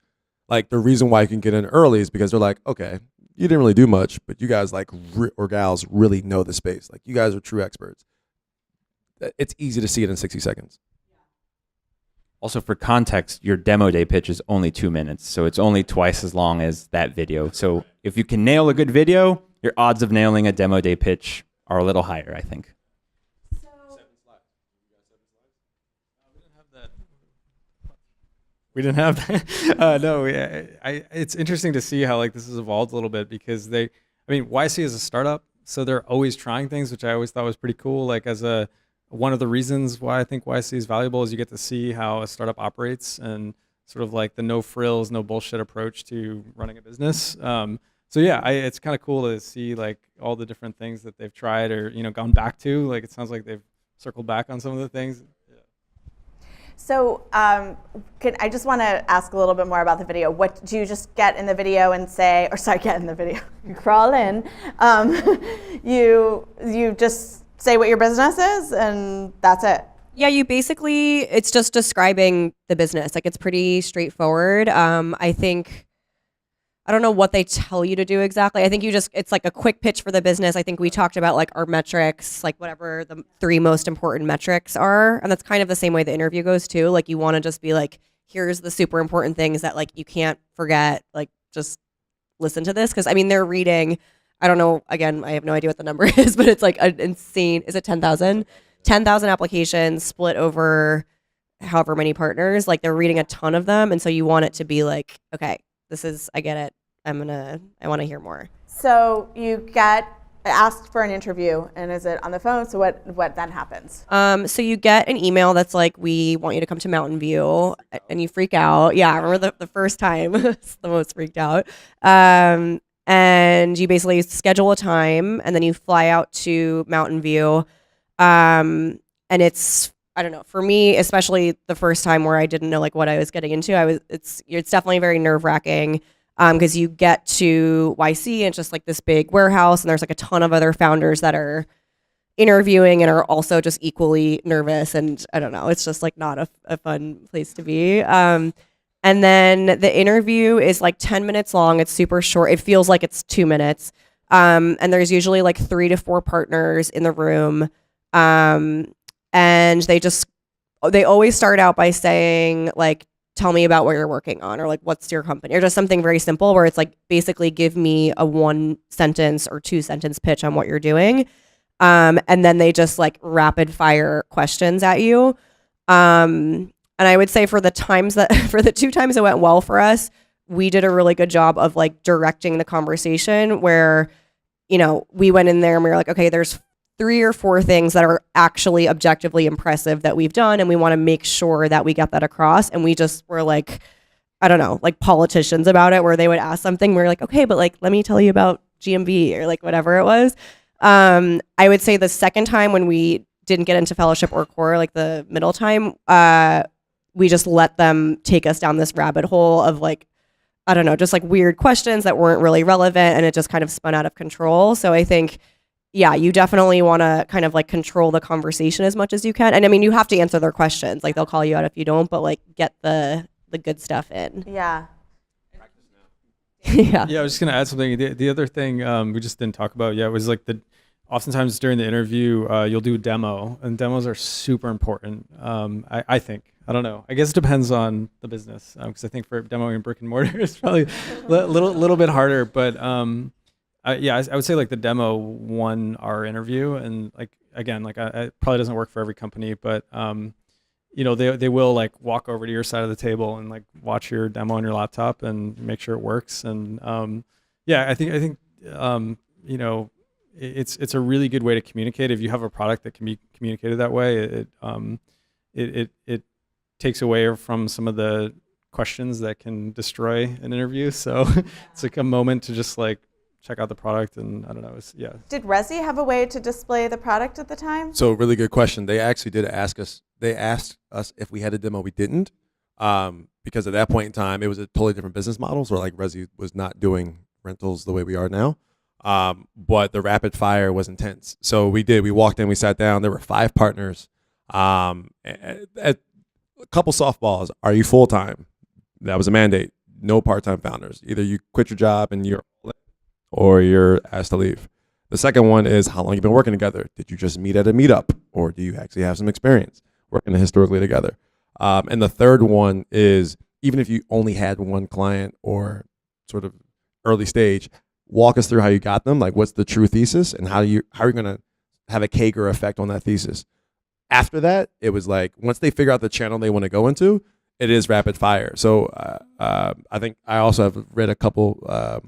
Like the reason why you can get in early is because they're like, okay, you didn't really do much, but you guys or gals really know the space. Like you guys are true experts. It's easy to see it in 60 seconds.
Also, for context, your demo day pitch is only 2 minutes, so it's only twice as long as that video. So if you can nail a good video, your odds of nailing a demo day pitch are a little higher, I think.
We didn't have that. No, it's interesting to see how like this has evolved a little bit because YC is a startup, so they're always trying things, which I always thought was pretty cool. Like one of the reasons why I think YC is valuable is you get to see how a startup operates and sort of like the no frills, no bullshit approach to running a business. It's kind of cool to see like all the different things that they've tried or gone back to. Like it sounds like they've circled back on some of the things.
So I just want to ask a little bit more about the video. What do you just get in the video and say, get in the video, you crawl in, you just say what your business is and that's it?
Yeah, it's just describing the business. Like it's pretty straightforward. I don't know what they tell you to do exactly. I think it's like a quick pitch for the business. I think we talked about like our metrics, like whatever the 3 most important metrics are. And that's kind of the same way the interview goes too. Like you want to just be like, here's the super important things that like you can't forget, like just listen to this. Cause they're reading, I don't know, again, I have no idea what the number is, but it's like an insane, is it 10,000? 10,000 applications split over however many partners. Like they're reading a ton of them, and so you want it to be like, okay, I get it. I want to hear more.
So you get asked for an interview, and is it on the phone? So what then happens?
So you get an email that's like, we want you to come to Mountain View, and you freak out. Yeah, I remember the first time, it's the most freaked out. And you basically schedule a time, and then you fly out to Mountain View. And it's, I don't know, for me, especially the first time where I didn't know like what I was getting into, it's definitely very nerve wracking. Because you get to YC and it's just like this big warehouse, and there's like a ton of other founders that are interviewing and are also just equally nervous. And I don't know, it's just like not a fun place to be. And then the interview is like 10 minutes long. It's super short. It feels like it's 2 minutes. And there's usually like 3 to 4 partners in the room. And they always start out by saying like, tell me about what you're working on, or like, what's your company, or just something very simple where it's like, basically give me a 1 sentence or 2 sentence pitch on what you're doing. And then they just like rapid fire questions at you. And I would say for the 2 times it went well for us, we did a really good job of like directing the conversation where, we went in there and we were like, okay, there's 3 or 4 things that are actually objectively impressive that we've done, and we want to make sure that we get that across. And we just were like, I don't know, like politicians about it, where they would ask something, we're like, okay, but like, let me tell you about GMV or like whatever it was. I would say the second time when we didn't get into fellowship or core, like the middle time, we just let them take us down this rabbit hole of like, I don't know, just like weird questions that weren't really relevant, and it just kind of spun out of control. So I think, yeah, you definitely want to kind of like control the conversation as much as you can. And I mean, you have to answer their questions. Like they'll call you out if you don't, but like get the good stuff in.
Yeah.
Yeah.
Yeah, I was just gonna add something. The other thing we just didn't talk about yet was like oftentimes during the interview you'll do a demo, and demos are super important. I think. I don't know. I guess it depends on the business, because I think for demoing brick and mortar it's probably a little bit harder. But I would say like the demo won our interview, and like again, like it probably doesn't work for every company, but they will like walk over to your side of the table and like watch your demo on your laptop and make sure it works. And I think it's a really good way to communicate. If you have a product that can be communicated that way, it takes away from some of the questions that can destroy an interview. So it's like a moment to just like check out the product, and I don't know.
Did Resi have a way to display the product at the time?
So really good question. They actually did ask us. They asked us if we had a demo. We didn't, because at that point in time, it was a totally different business model. So like Resi was not doing rentals the way we are now. But the rapid fire was intense. So we walked in, we sat down. There were 5 partners. At a couple softballs. Are you full time? That was a mandate. No part-time founders. Either you quit your job and or you're asked to leave. The second one is, how long you been working together? Did you just meet at a meetup, or do you actually have some experience working historically together? And the third one is, even if you only had one client or sort of early stage, walk us through how you got them. Like, what's the true thesis, and how are you going to have a Kager effect on that thesis? After that, it was like, once they figure out the channel they want to go into, it is rapid fire. So I think I also have read a couple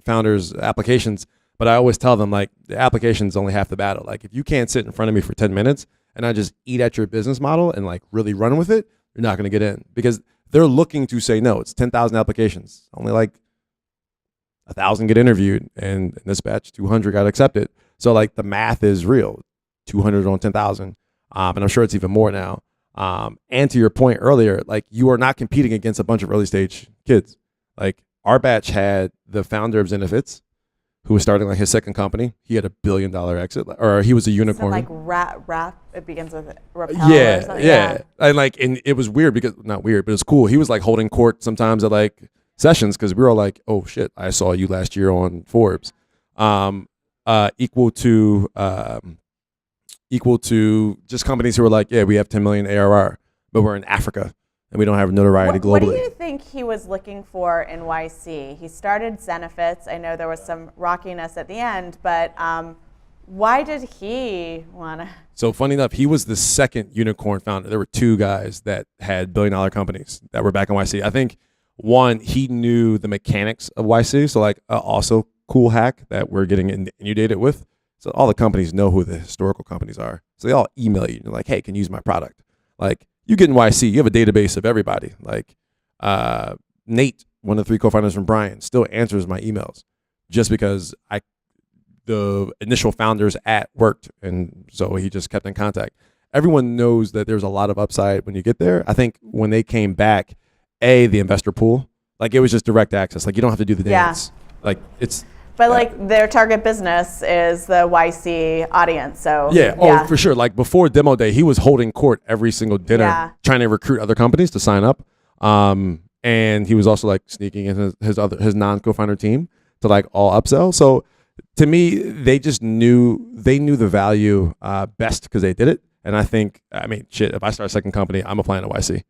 founders' applications, but I always tell them, like, the application is only half the battle. Like, if you can't sit in front of me for 10 minutes and I just eat at your business model and like really run with it, you're not going to get in, because they're looking to say no. It's 10,000 applications, only like 1,000 get interviewed, and in this batch 200 got accepted. So like the math is real, 200 on 10,000, and I'm sure it's even more now. And to your point earlier, like, you are not competing against a bunch of early stage kids. Like, our batch had the founder of Zenefits, who was starting like his second company. He had $1 billion exit, or he was a unicorn.
Like rap, it begins with rappel or something.
Yeah. And it was weird, because not weird, but it's cool. He was like holding court sometimes at like sessions, because we were all like, oh shit, I saw you last year on Forbes. Equal to just companies who are like, yeah, we have 10 million ARR, but we're in Africa and we don't have notoriety globally.
What do you think he was looking for in YC? He started Zenefits. I know there was some rockiness at the end, but Why did he want to?
So funny enough, he was the second unicorn founder. There were two guys that had billion-dollar companies that were back in YC. I think one, he knew the mechanics of YC. So like also cool hack that we're getting inundated with. So all the companies know who the historical companies are. So they all email you. They're like, hey, can you use my product? Like you get in YC, you have a database of everybody. Like Nate, one of the three co-founders from Brian, still answers my emails just because the initial founders worked, and so he just kept in contact. Everyone knows that there's a lot of upside when you get there. I think when they came back, the investor pool, like it was just direct access. Like you don't have to do the dance. Like it's.
But like their target business is the YC audience, so
Oh for sure. Like before demo day, he was holding court every single dinner, trying to recruit other companies to sign up. And he was also like sneaking in his non-co-founder team to like all upsell. So to me, they just knew the value best because they did it. And I think, if I start a second company, I'm applying to YC.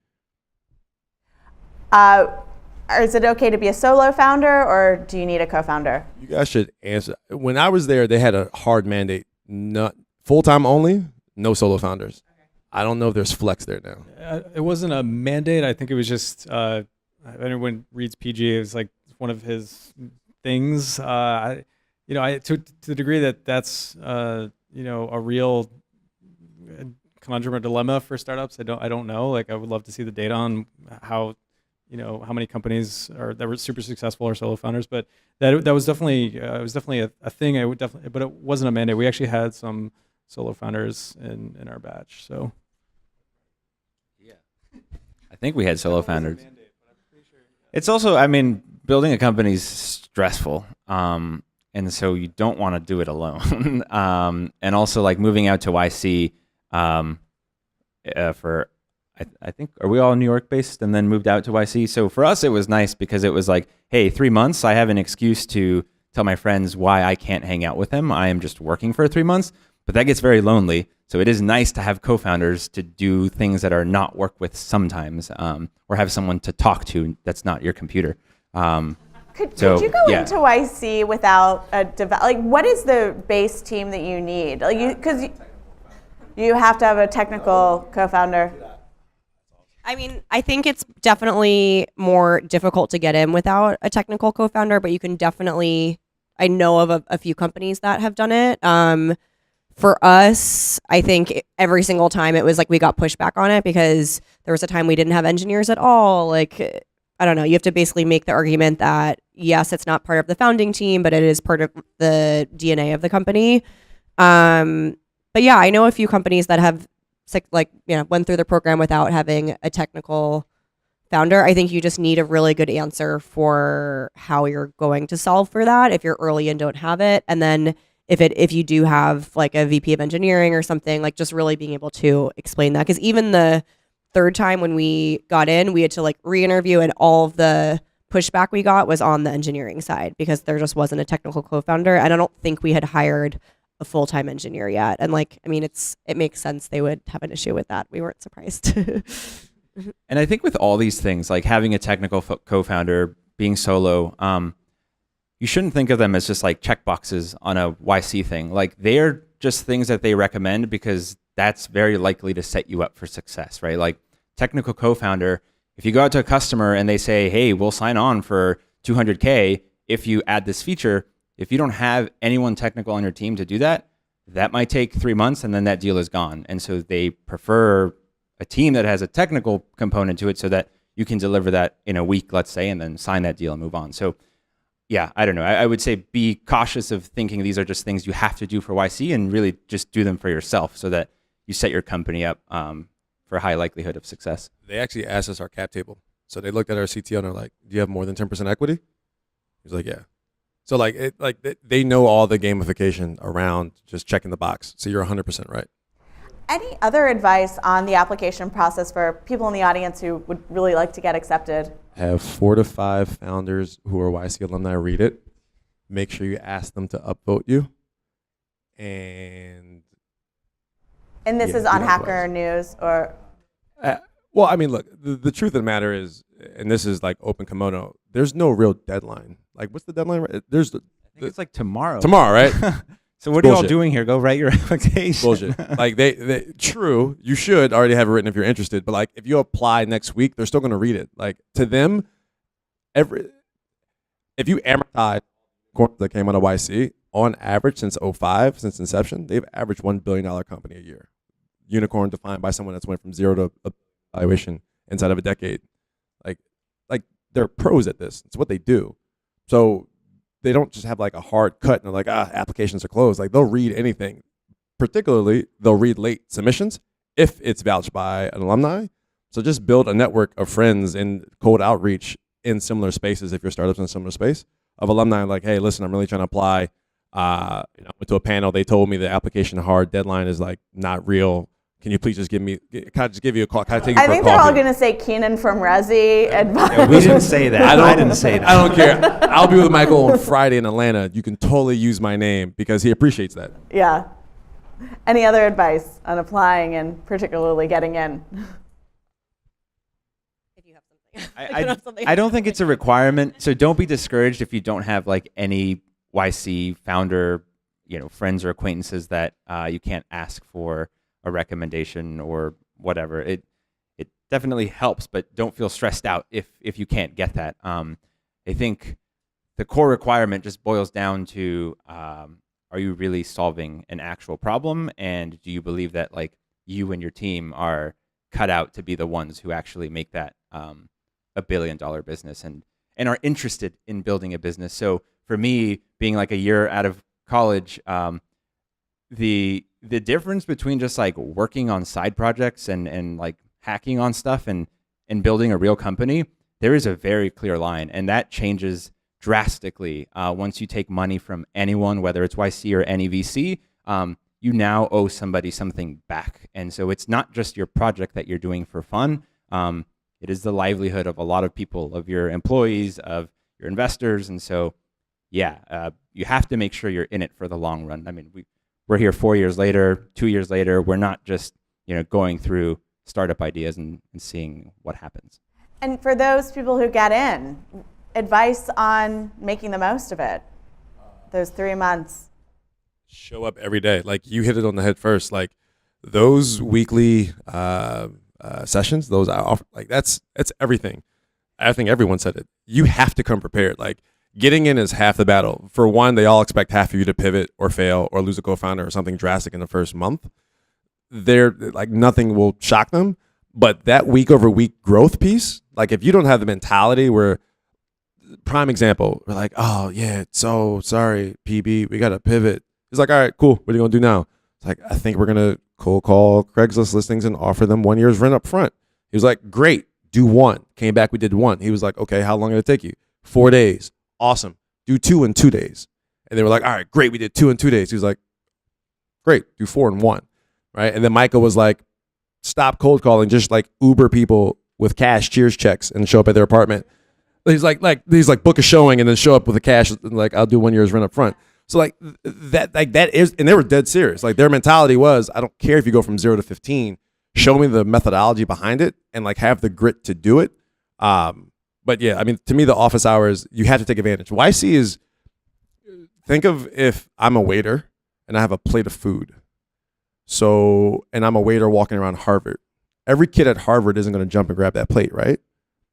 Is it okay to be a solo founder, or do you need a co-founder?
You guys should answer. When I was there, they had a hard mandate, not full-time only, no solo founders. Okay. I don't know if there's flex there now.
It wasn't a mandate. I think it was just, if anyone reads PG, it was like one of his things. To the degree that's a real conundrum or dilemma for startups. I don't know. Like I would love to see the data on how many companies that were super successful are solo founders, but that was definitely a thing. But it wasn't a mandate. We actually had some solo founders in our batch. So
yeah, I think we had solo founders. It's also, building a company is stressful. And so you don't want to do it alone. And also like moving out to YC I think, are we all New York based and then moved out to YC? So for us, it was nice because it was like, hey, 3 months, I have an excuse to tell my friends why I can't hang out with them. I am just working for 3 months, but that gets very lonely. So it is nice to have co-founders to do things that are not work with sometimes, or have someone to talk to that's not your computer.
Could you go into YC without what is the base team that you need? Because you have to have a technical co-founder.
I think it's definitely more difficult to get in without a technical co-founder, but you can definitely, I know of a few companies that have done it. For us, I think every single time it was like we got pushback on it because there was a time we didn't have engineers at all. Like, I don't know, you have to basically make the argument that yes, it's not part of the founding team, but it is part of the DNA of the company. But yeah, I know a few companies that have went through the program without having a technical founder. I think you just need a really good answer for how you're going to solve for that if you're early and don't have it. And then if you do have like a VP of engineering or something, like just really being able to explain that. Because even the third time when we got in, we had to like re-interview, and all of the pushback we got was on the engineering side because there just wasn't a technical co-founder. And I don't think we had hired a full-time engineer yet. And it makes sense they would have an issue with that. We weren't surprised.
And I think with all these things, like having a technical co-founder, being solo, you shouldn't think of them as just like checkboxes on a YC thing. Like they're just things that they recommend because that's very likely to set you up for success, right? Like technical co-founder, if you go out to a customer and they say, hey, we'll sign on for 200K if you add this feature, if you don't have anyone technical on your team to do that, that might take 3 months and then that deal is gone. And so they prefer a team that has a technical component to it so that you can deliver that in a week, let's say, and then sign that deal and move on. So yeah, I don't know. I would say be cautious of thinking these are just things you have to do for YC, and really just do them for yourself so that you set your company up for a high likelihood of success.
They actually asked us our cap table. So they looked at our CTO and they're like, do you have more than 10% equity? He's like, yeah. So they know all the gamification around just checking the box. So you're 100% right.
Any other advice on the application process for people in the audience who would really like to get accepted?
Have 4 to 5 founders who are YC alumni read it. Make sure you ask them to upvote you. And
this is on Hacker News or?
Look, the truth of the matter is, and this is like open kimono, there's no real deadline. Like, what's the deadline?
I think it's like tomorrow.
Tomorrow, right?
So what are you all
bullshit.
doing here? Go write your application.
Bullshit. Like they true, you should already have it written if you're interested. But like if you apply next week, they're still gonna read it. Like to them, if you amortize courses that came out of YC, on average since '05, since inception, they've averaged $1 billion company a year. Unicorn defined by someone that's went from zero to a valuation inside of a decade. Like they're pros at this. It's what they do. So they don't just have like a hard cut and they're like, applications are closed. Like they'll read anything. Particularly, they'll read late submissions if it's vouched by an alumni. So just build a network of friends and cold outreach in similar spaces if your startup's in a similar space of alumni like, hey, listen, I'm really trying to apply. Went to a panel. They told me the application hard deadline is like not real. Can you please just can I just give you a call? Can I take you
I
for a
think they're all
coffee?
going to say Keenan from Resi.
Yeah, we didn't say that. I didn't say that.
I don't care. I'll be with Michael on Friday in Atlanta. You can totally use my name because he appreciates that.
Yeah. Any other advice on applying and particularly getting in?
If you have something.
I don't think it's a requirement. So don't be discouraged if you don't have like any YC founder, friends or acquaintances that you can't ask for a recommendation or whatever. It definitely helps, but don't feel stressed out if you can't get that. I think the core requirement just boils down to are you really solving an actual problem, and do you believe that like you and your team are cut out to be the ones who actually make that a billion-dollar business and are interested in building a business. So for me, being like a year out of college, the difference between just like working on side projects and like hacking on stuff and building a real company, there is a very clear line, and that changes drastically once you take money from anyone, whether it's YC or any VC. You now owe somebody something back, and so it's not just your project that you're doing for fun. It is the livelihood of a lot of people, of your employees, of your investors, and so you have to make sure you're in it for the long run. I mean, we're here 4 years later, 2 years later. We're not just going through startup ideas and seeing what happens.
And for those people who get in, advice on making the most of it, those 3 months.
Show up every day. Like you hit it on the head first. Like those weekly sessions, those like that's everything. I think everyone said it. You have to come prepared. Like getting in is half the battle. For one, they all expect half of you to pivot or fail or lose a co-founder or something drastic in the first month. They're like nothing will shock them. But that week over week growth piece, like if you don't have the mentality where, prime example, we're like, oh yeah, so sorry, PB, we got to pivot. He's like, all right, cool. What are you going to do now? It's like, I think we're going to cold call Craigslist listings and offer them 1 year's rent up front. He was like, great, do one. Came back, we did one. He was like, okay, how long did it take you? 4 days. Awesome. Do 2 in 2 days. And they were like, all right, great, we did 2 in 2 days. He was like, great, do 4 in 1. Right. And then Michael was like, stop cold calling, just like Uber people with cash cheers checks and show up at their apartment. He's like book a showing and then show up with the cash and like I'll do 1 year's rent up front. So that is, and they were dead serious. Like their mentality was, I don't care if you go from 0 to 15, show me the methodology behind it and like have the grit to do it. But yeah, I mean, to me, the office hours, you have to take advantage. YC is, think of if I'm a waiter and I have a plate of food. So, and I'm a waiter walking around Harvard. Every kid at Harvard isn't going to jump and grab that plate, right?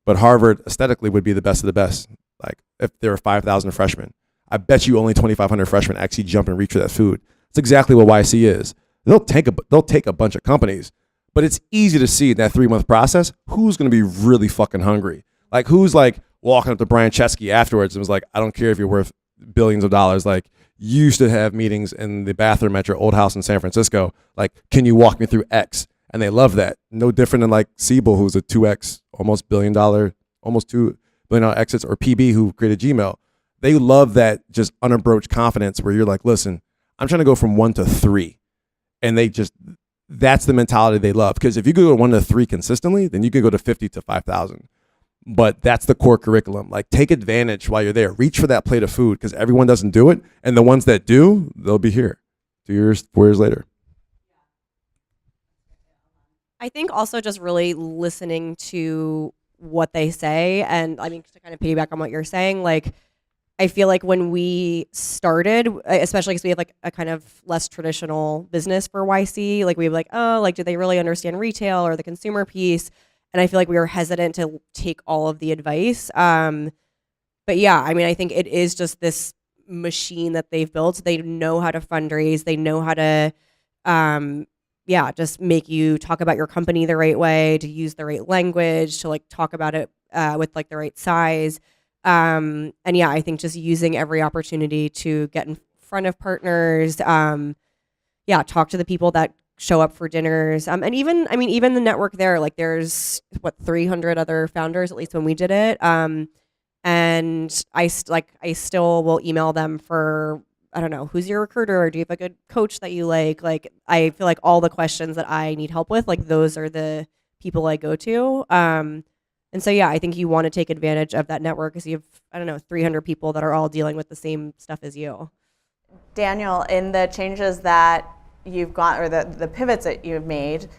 But Harvard aesthetically would be the best of the best. Like if there are 5,000 freshmen, I bet you only 2,500 freshmen actually jump and reach for that food. That's exactly what YC is. They'll take a bunch of companies, but it's easy to see in that 3-month process who's going to be really fucking hungry. Like who's like walking up to Brian Chesky afterwards and was like, I don't care if you're worth billions of dollars. Like you used to have meetings in the bathroom at your old house in San Francisco. Like, can you walk me through X? And they love that. No different than like Siebel, who's a 2X, almost $2 billion exits, or PB, who created Gmail. They love that just unabroached confidence where you're like, listen, I'm trying to go from 1 to 3. And that's the mentality they love. Because if you could go 1 to 3 consistently, then you could go to 50 to 5,000. But that's the core curriculum. Like take advantage while you're there. Reach for that plate of food because everyone doesn't do it. And the ones that do, they'll be here 2 years, 4 years later.
I think also just really listening to what they say. And I mean, to kind of piggyback on what you're saying, like, I feel like when we started, especially because we have like a kind of less traditional business for YC, like we were like, oh, like, do they really understand retail or the consumer piece? And I feel like we were hesitant to take all of the advice. But yeah, I mean, I think it is just this machine that they've built. They know how to fundraise. They know how to, just make you talk about your company the right way, to use the right language, to like talk about it with like the right size. And yeah, I think just using every opportunity to get in front of partners, talk to the people that show up for dinners. And even the network there, like there's 300 other founders, at least when we did it. And I still will email them for, I don't know, who's your recruiter, or do you have a good coach that you like? Like, I feel like all the questions that I need help with, like those are the people I go to. And so, yeah, I think you want to take advantage of that network because you have, I don't know, 300 people that are all dealing with the same stuff as you.
Daniel, in the changes that you've got, or the pivots that you've made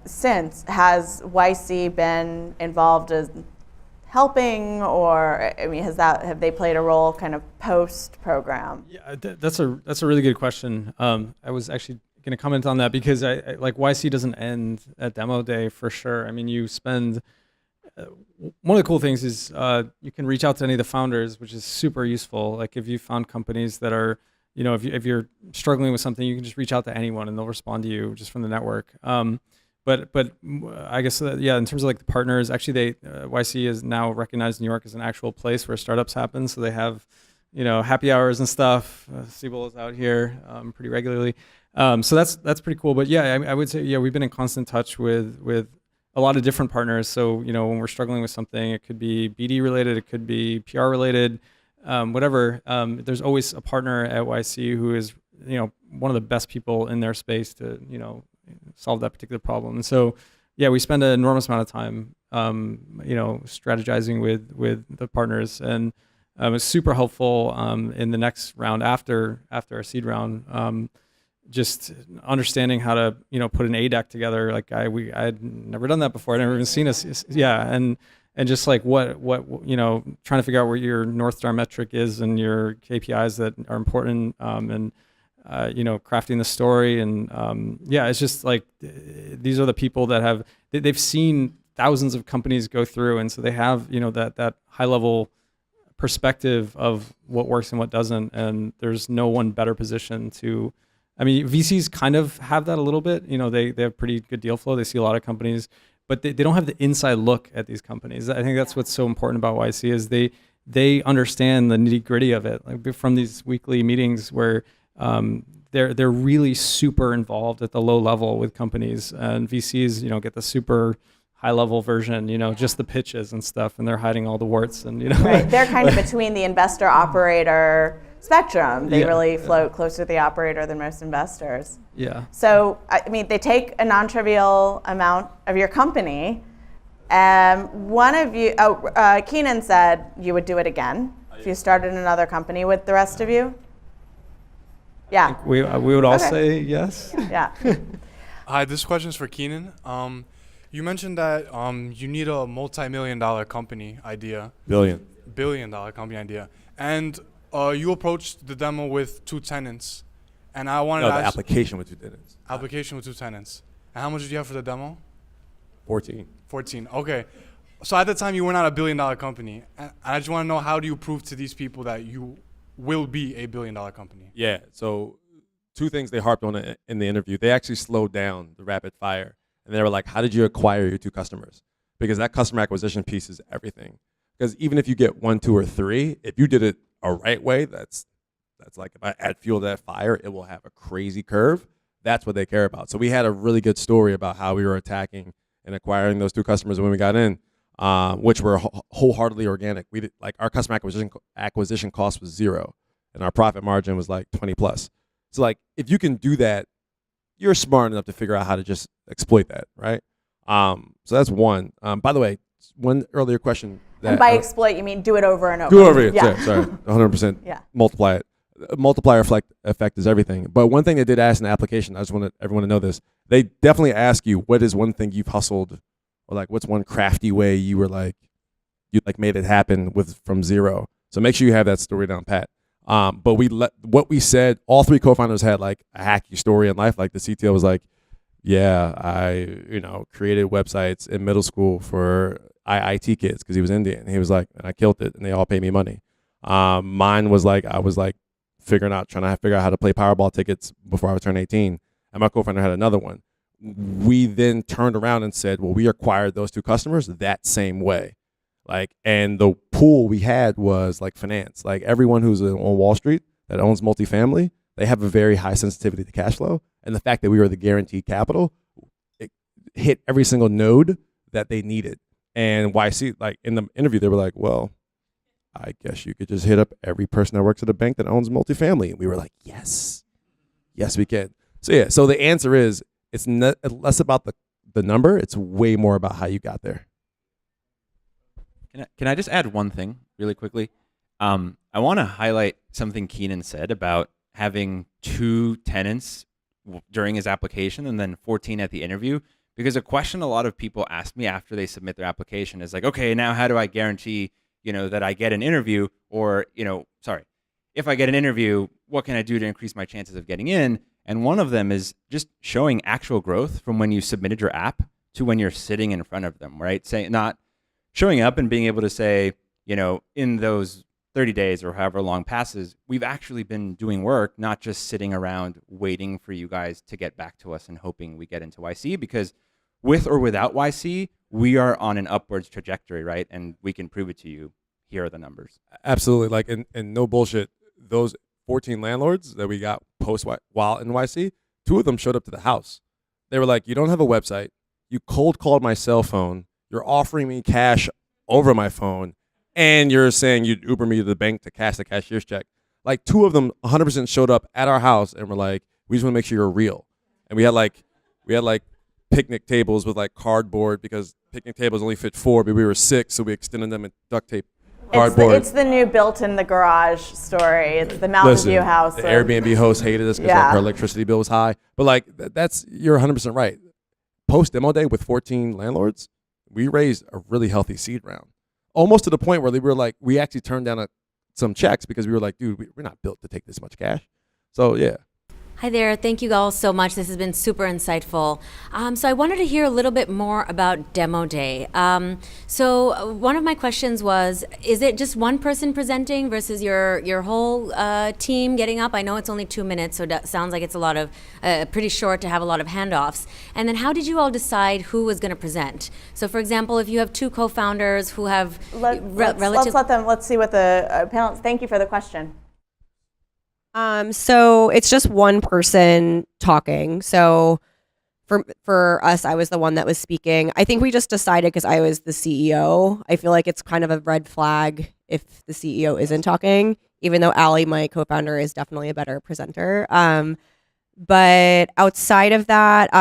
since, has YC been involved as helping, or I mean, have they played a role kind of post program?
Yeah, that's a really good question. I was actually going to comment on that because I like YC doesn't end at demo day for sure. I mean, you spend one of the cool things is you can reach out to any of the founders, which is super useful. Like if you found companies that are, if you're struggling with something, you can just reach out to anyone and they'll respond to you just from the network. But I guess, in terms of like the partners, actually YC is now recognized in New York as an actual place where startups happen. So they have, happy hours and stuff. Siebel is out here pretty regularly. So that's pretty cool. But yeah, I would say, we've been in constant touch with a lot of different partners. So, when we're struggling with something, it could be BD related, it could be PR related, whatever. There's always a partner at YC who is, one of the best people in their space to, solve that particular problem. And so, we spend an enormous amount of time, strategizing with the partners, and it's super helpful in the next round after our seed round. Just understanding how to, put an A deck together. Like I'd never done that before. I'd never even seen us. Yeah. And just like what, trying to figure out what your North Star metric is and your KPIs that are important, and crafting the story. And it's just like, these are the people that they've seen thousands of companies go through. And so they have, that high level perspective of what works and what doesn't. And there's no one better position to, VCs kind of have that a little bit. They have pretty good deal flow. They see a lot of companies, but they don't have the inside look at these companies. I think that's what's so important about YC is they understand the nitty gritty of it. Like from these weekly meetings where they're really super involved at the low level with companies, and VCs, get the super high level version, just the pitches and stuff, and they're hiding all the warts and
Right. They're kind of between the investor operator spectrum. They really float closer to the operator than most investors.
Yeah.
So, they take a non-trivial amount of your company. One of you, Keenan said you would do it again if you started another company with the rest of you. Yeah.
We would all say yes.
Yeah.
Hi, this question is for Keenan. You mentioned that you need a multi-million-dollar company idea. Billion-dollar company idea. And you approached the demo with 2 tenants. And I wanted to ask...
the application with 2 tenants.
Application with 2 tenants. And how much did you have for the demo?
14.
14. Okay. So at the time, you were not a billion-dollar company. And I just want to know, how do you prove to these people that you will be a billion-dollar company?
Yeah. So 2 things they harped on in the interview. They actually slowed down the rapid fire. And they were like, how did you acquire your 2 customers? Because that customer acquisition piece is everything. Because even if you get 1, 2, or 3, if you did it a right way, that's like, if I add fuel to that fire, it will have a crazy curve. That's what they care about. So we had a really good story about how we were attacking and acquiring those 2 customers when we got in, which were wholeheartedly organic. We did, like, our customer acquisition cost was 0, and our profit margin was like 20 plus. So like, if you can do that, you're smart enough to figure out how to just exploit that, right? So that's one. By the way, one earlier question.
And by exploit, you mean do it over and over.
Do it over again.
Yeah.
Sorry, 100%.
Yeah.
Multiply it. Multiplier effect is everything. But one thing they did ask in the application, I just want everyone to know this. They definitely ask you, what is one thing you've hustled, or like what's one crafty way you were like, you like made it happen from 0. So make sure you have that story down pat. But what we said, all three co-founders had like a hacky story in life. Like the CTO was like, yeah, I created websites in middle school for IIT kids because he was Indian. And he was like, and I killed it, and they all pay me money. Mine was like, I was like trying to figure out how to play Powerball tickets before I would turn 18. And my co-founder had another one. We then turned around and said, well, we acquired those two customers that same way. Like, and the pool we had was like finance. Like everyone who's on Wall Street that owns multifamily, they have a very high sensitivity to cash flow. And the fact that we were the guaranteed capital, it hit every single node that they needed. And YC, like in the interview, they were like, well, I guess you could just hit up every person that works at a bank that owns multifamily. And we were like, yes, we can. So yeah, so the answer is it's less about the number. It's way more about how you got there.
Can I just add one thing really quickly? I want to highlight something Keenan said about having 2 tenants during his application and then 14 at the interview, because a question a lot of people ask me after they submit their application is like, okay, now how do I guarantee, that I get an interview, or, if I get an interview, what can I do to increase my chances of getting in? And one of them is just showing actual growth from when you submitted your app to when you're sitting in front of them, right? Not showing up and being able to say, in those 30 days or however long passes, we've actually been doing work, not just sitting around waiting for you guys to get back to us and hoping we get into YC, because with or without YC, we are on an upwards trajectory, right? And we can prove it to you. Here are the numbers.
Absolutely. Like, and no bullshit, those 14 landlords that we got while in YC, 2 of them showed up to the house. They were like, you don't have a website. You cold called my cell phone. You're offering me cash over my phone, and you're saying you'd Uber me to the bank to cash the cashier's check. Like 2 of them 100% showed up at our house and were like, we just want to make sure you're real. And we had like picnic tables with like cardboard, because picnic tables only fit 4, but we were 6, so we extended them in duct tape. Cardboard.
It's the new built in the garage story. It's the Mountain View house.
The Airbnb host hated us because her electricity bill was high. But like you're 100% right. Post demo day with 14 landlords, we raised a really healthy seed round, almost to the point where they were like, we actually turned down some checks because we were like, dude, we're not built to take this much cash. So yeah.
Hi there. Thank you all so much. This has been super insightful. So I wanted to hear a little bit more about Demo Day. So one of my questions was, is it just one person presenting versus your whole team getting up? I know it's only 2 minutes, so that sounds like it's a lot of pretty short to have a lot of handoffs. And then how did you all decide who was going to present? So for example, if you have 2 co-founders who have
let's see what the panelists. Thank you for the question.
So it's just one person talking. So for us, I was the one that was speaking. I think we just decided because I was the CEO. I feel like it's kind of a red flag if the CEO isn't talking, even though Allie, my co-founder, is definitely a better presenter. But outside of that,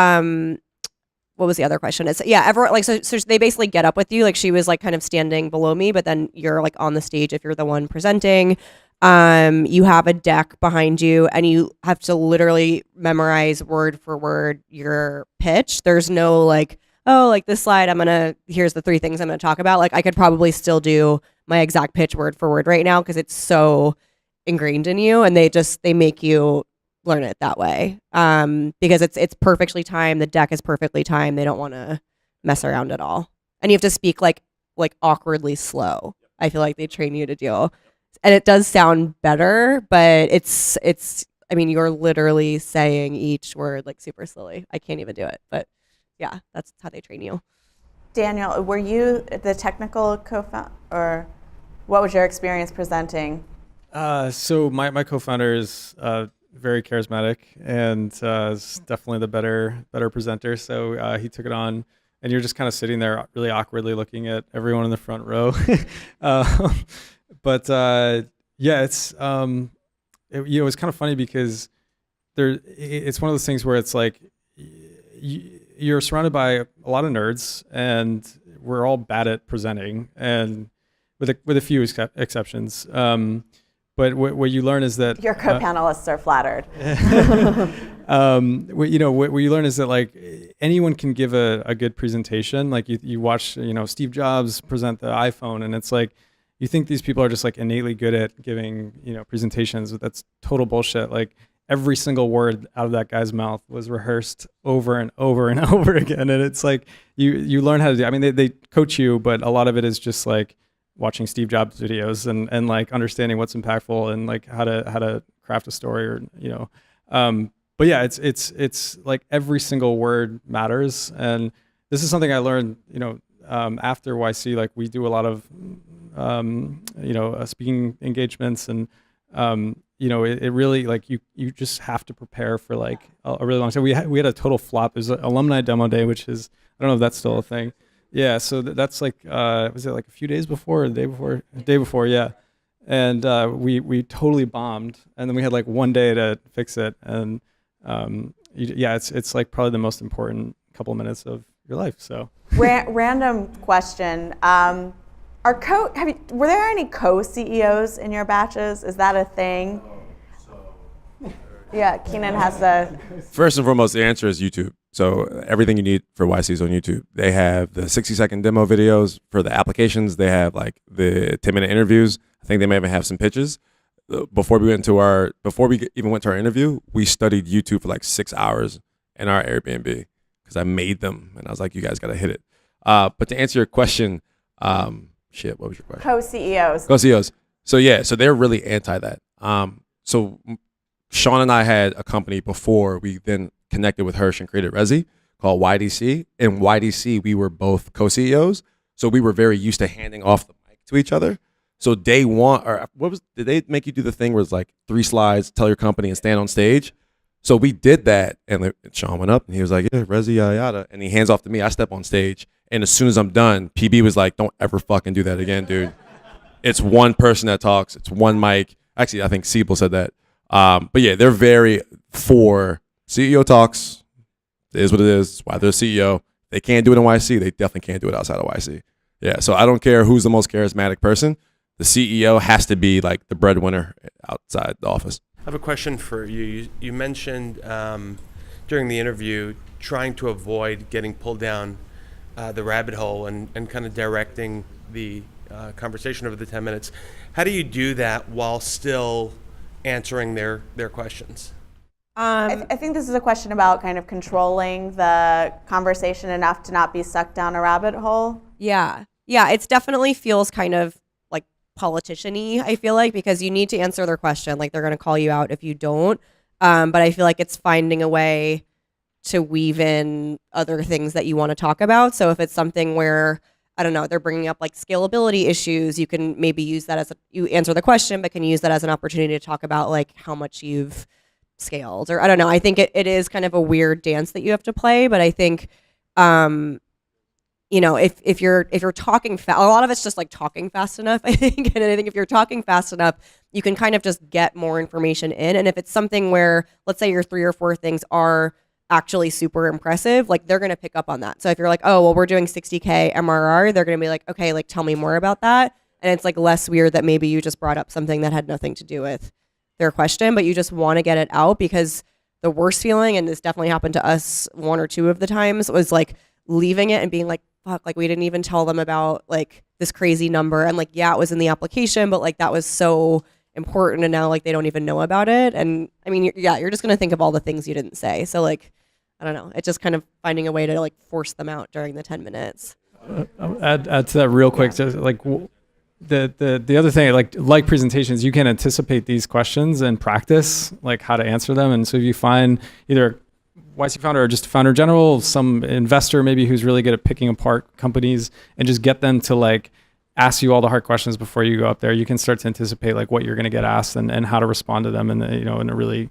what was the other question? It's everyone like so they basically get up with you. Like she was like kind of standing below me, but then you're like on the stage if you're the one presenting. You have a deck behind you and you have to literally memorize word for word your pitch. There's no like, oh, like this slide, here's the 3 things I'm going to talk about. Like I could probably still do my exact pitch word for word right now because it's so ingrained in you, and they make you learn it that way. Because it's perfectly timed. The deck is perfectly timed. They don't want to mess around at all. And you have to speak like awkwardly slow. I feel like they train you to do. And it does sound better, but it's you're literally saying each word like super slowly. I can't even do it, but yeah, that's how they train you.
Daniel, were you the technical co-founder, or what was your experience presenting?
So my co-founder is very charismatic and is definitely the better presenter. So he took it on, and you're just kind of sitting there really awkwardly looking at everyone in the front row. But it's it was kind of funny because it's one of those things where it's like you're surrounded by a lot of nerds, and we're all bad at presenting, and with a few exceptions. But what you learn is that
your co-panelists are flattered.
What you learn is that like anyone can give a good presentation. Like you watch Steve Jobs present the iPhone, and it's like you think these people are just like innately good at giving, presentations. That's total bullshit. Like every single word out of that guy's mouth was rehearsed over and over and over again. And it's like, you learn how to do, I mean, they coach you, but a lot of it is just like watching Steve Jobs videos and like understanding what's impactful and like how to craft a story or, but yeah, it's like every single word matters. And this is something I learned, after YC. Like we do a lot of, speaking engagements, and it really, like you just have to prepare for like a really long time. We had a total flop. It was an alumni demo day, which is, I don't know if that's still a thing. Yeah, so that's like, was it like a few days before or the day before? The day before, yeah. And we totally bombed, and then we had like one day to fix it. And it's like probably the most important couple of minutes of your life. So
random question. Were there any co-CEOs in your batches? Is that a thing? Yeah, Keenan has the...
First and foremost, the answer is YouTube. So everything you need for YC is on YouTube. They have the 60-second demo videos for the applications. They have like the 10-minute interviews. I think they may even have some pitches. Before we even went to our interview, we studied YouTube for like 6 hours in our Airbnb because I made them, and I was like, you guys got to hit it. But to answer your question, what was your question?
Co-CEOs.
Co-CEOs. So they're really anti that. So Sean and I had a company before we then connected with Hirsch and created Resi called YDC. In YDC, we were both co-CEOs. So we were very used to handing off the mic to each other. So day one, did they make you do the thing where it's like 3 slides, tell your company and stand on stage? So we did that, and Sean went up and he was like, yeah, Resi, yada, yada. And he hands off to me. I step on stage. And as soon as I'm done, PB was like, don't ever fucking do that again, dude. It's one person that talks. It's one mic. Actually, I think Siebel said that. But yeah, they're very for CEO talks. It is what it is. It's why they're CEO. They can't do it in YC. They definitely can't do it outside of YC. Yeah, so I don't care who's the most charismatic person. The CEO has to be like the breadwinner outside the office.
I have a question for you. You mentioned during the interview trying to avoid getting pulled down the rabbit hole and kind of directing the conversation over the 10 minutes. How do you do that while still answering their questions?
I think this is a question about kind of controlling the conversation enough to not be sucked down a rabbit hole.
Yeah, it's definitely feels kind of like politician-y, I feel like, because you need to answer their question. Like they're going to call you out if you don't. But I feel like it's finding a way to weave in other things that you want to talk about. So if it's something where, I don't know, they're bringing up like scalability issues, you can maybe use that you answer the question, but can use that as an opportunity to talk about like how much you've scaled, or I don't know. I think it is kind of a weird dance that you have to play, but I think, if you're talking fast, a lot of it's just like talking fast enough, I think. And I think if you're talking fast enough, you can kind of just get more information in. And if it's something where, let's say your 3 or 4 things are actually super impressive, like they're going to pick up on that. So if you're like, oh, well, we're doing 60K MRR, they're going to be like, okay, like tell me more about that. And it's like less weird that maybe you just brought up something that had nothing to do with their question, but you just want to get it out, because the worst feeling, and this definitely happened to us 1 or 2 of the times, was like leaving it and being like, fuck, like we didn't even tell them about like this crazy number. And like, yeah, it was in the application, but like that was so important, and now like they don't even know about it. And I mean, you're just going to think of all the things you didn't say. So like, I don't know. It's just kind of finding a way to like force them out during the 10 minutes.
I'll add to that real quick. Just like the other thing, like presentations, you can anticipate these questions and practice like how to answer them. And so if you find either YC founder or just a founder in general, some investor maybe who's really good at picking apart companies, and just get them to like ask you all the hard questions before you go up there, you can start to anticipate like what you're going to get asked and how to respond to them in a really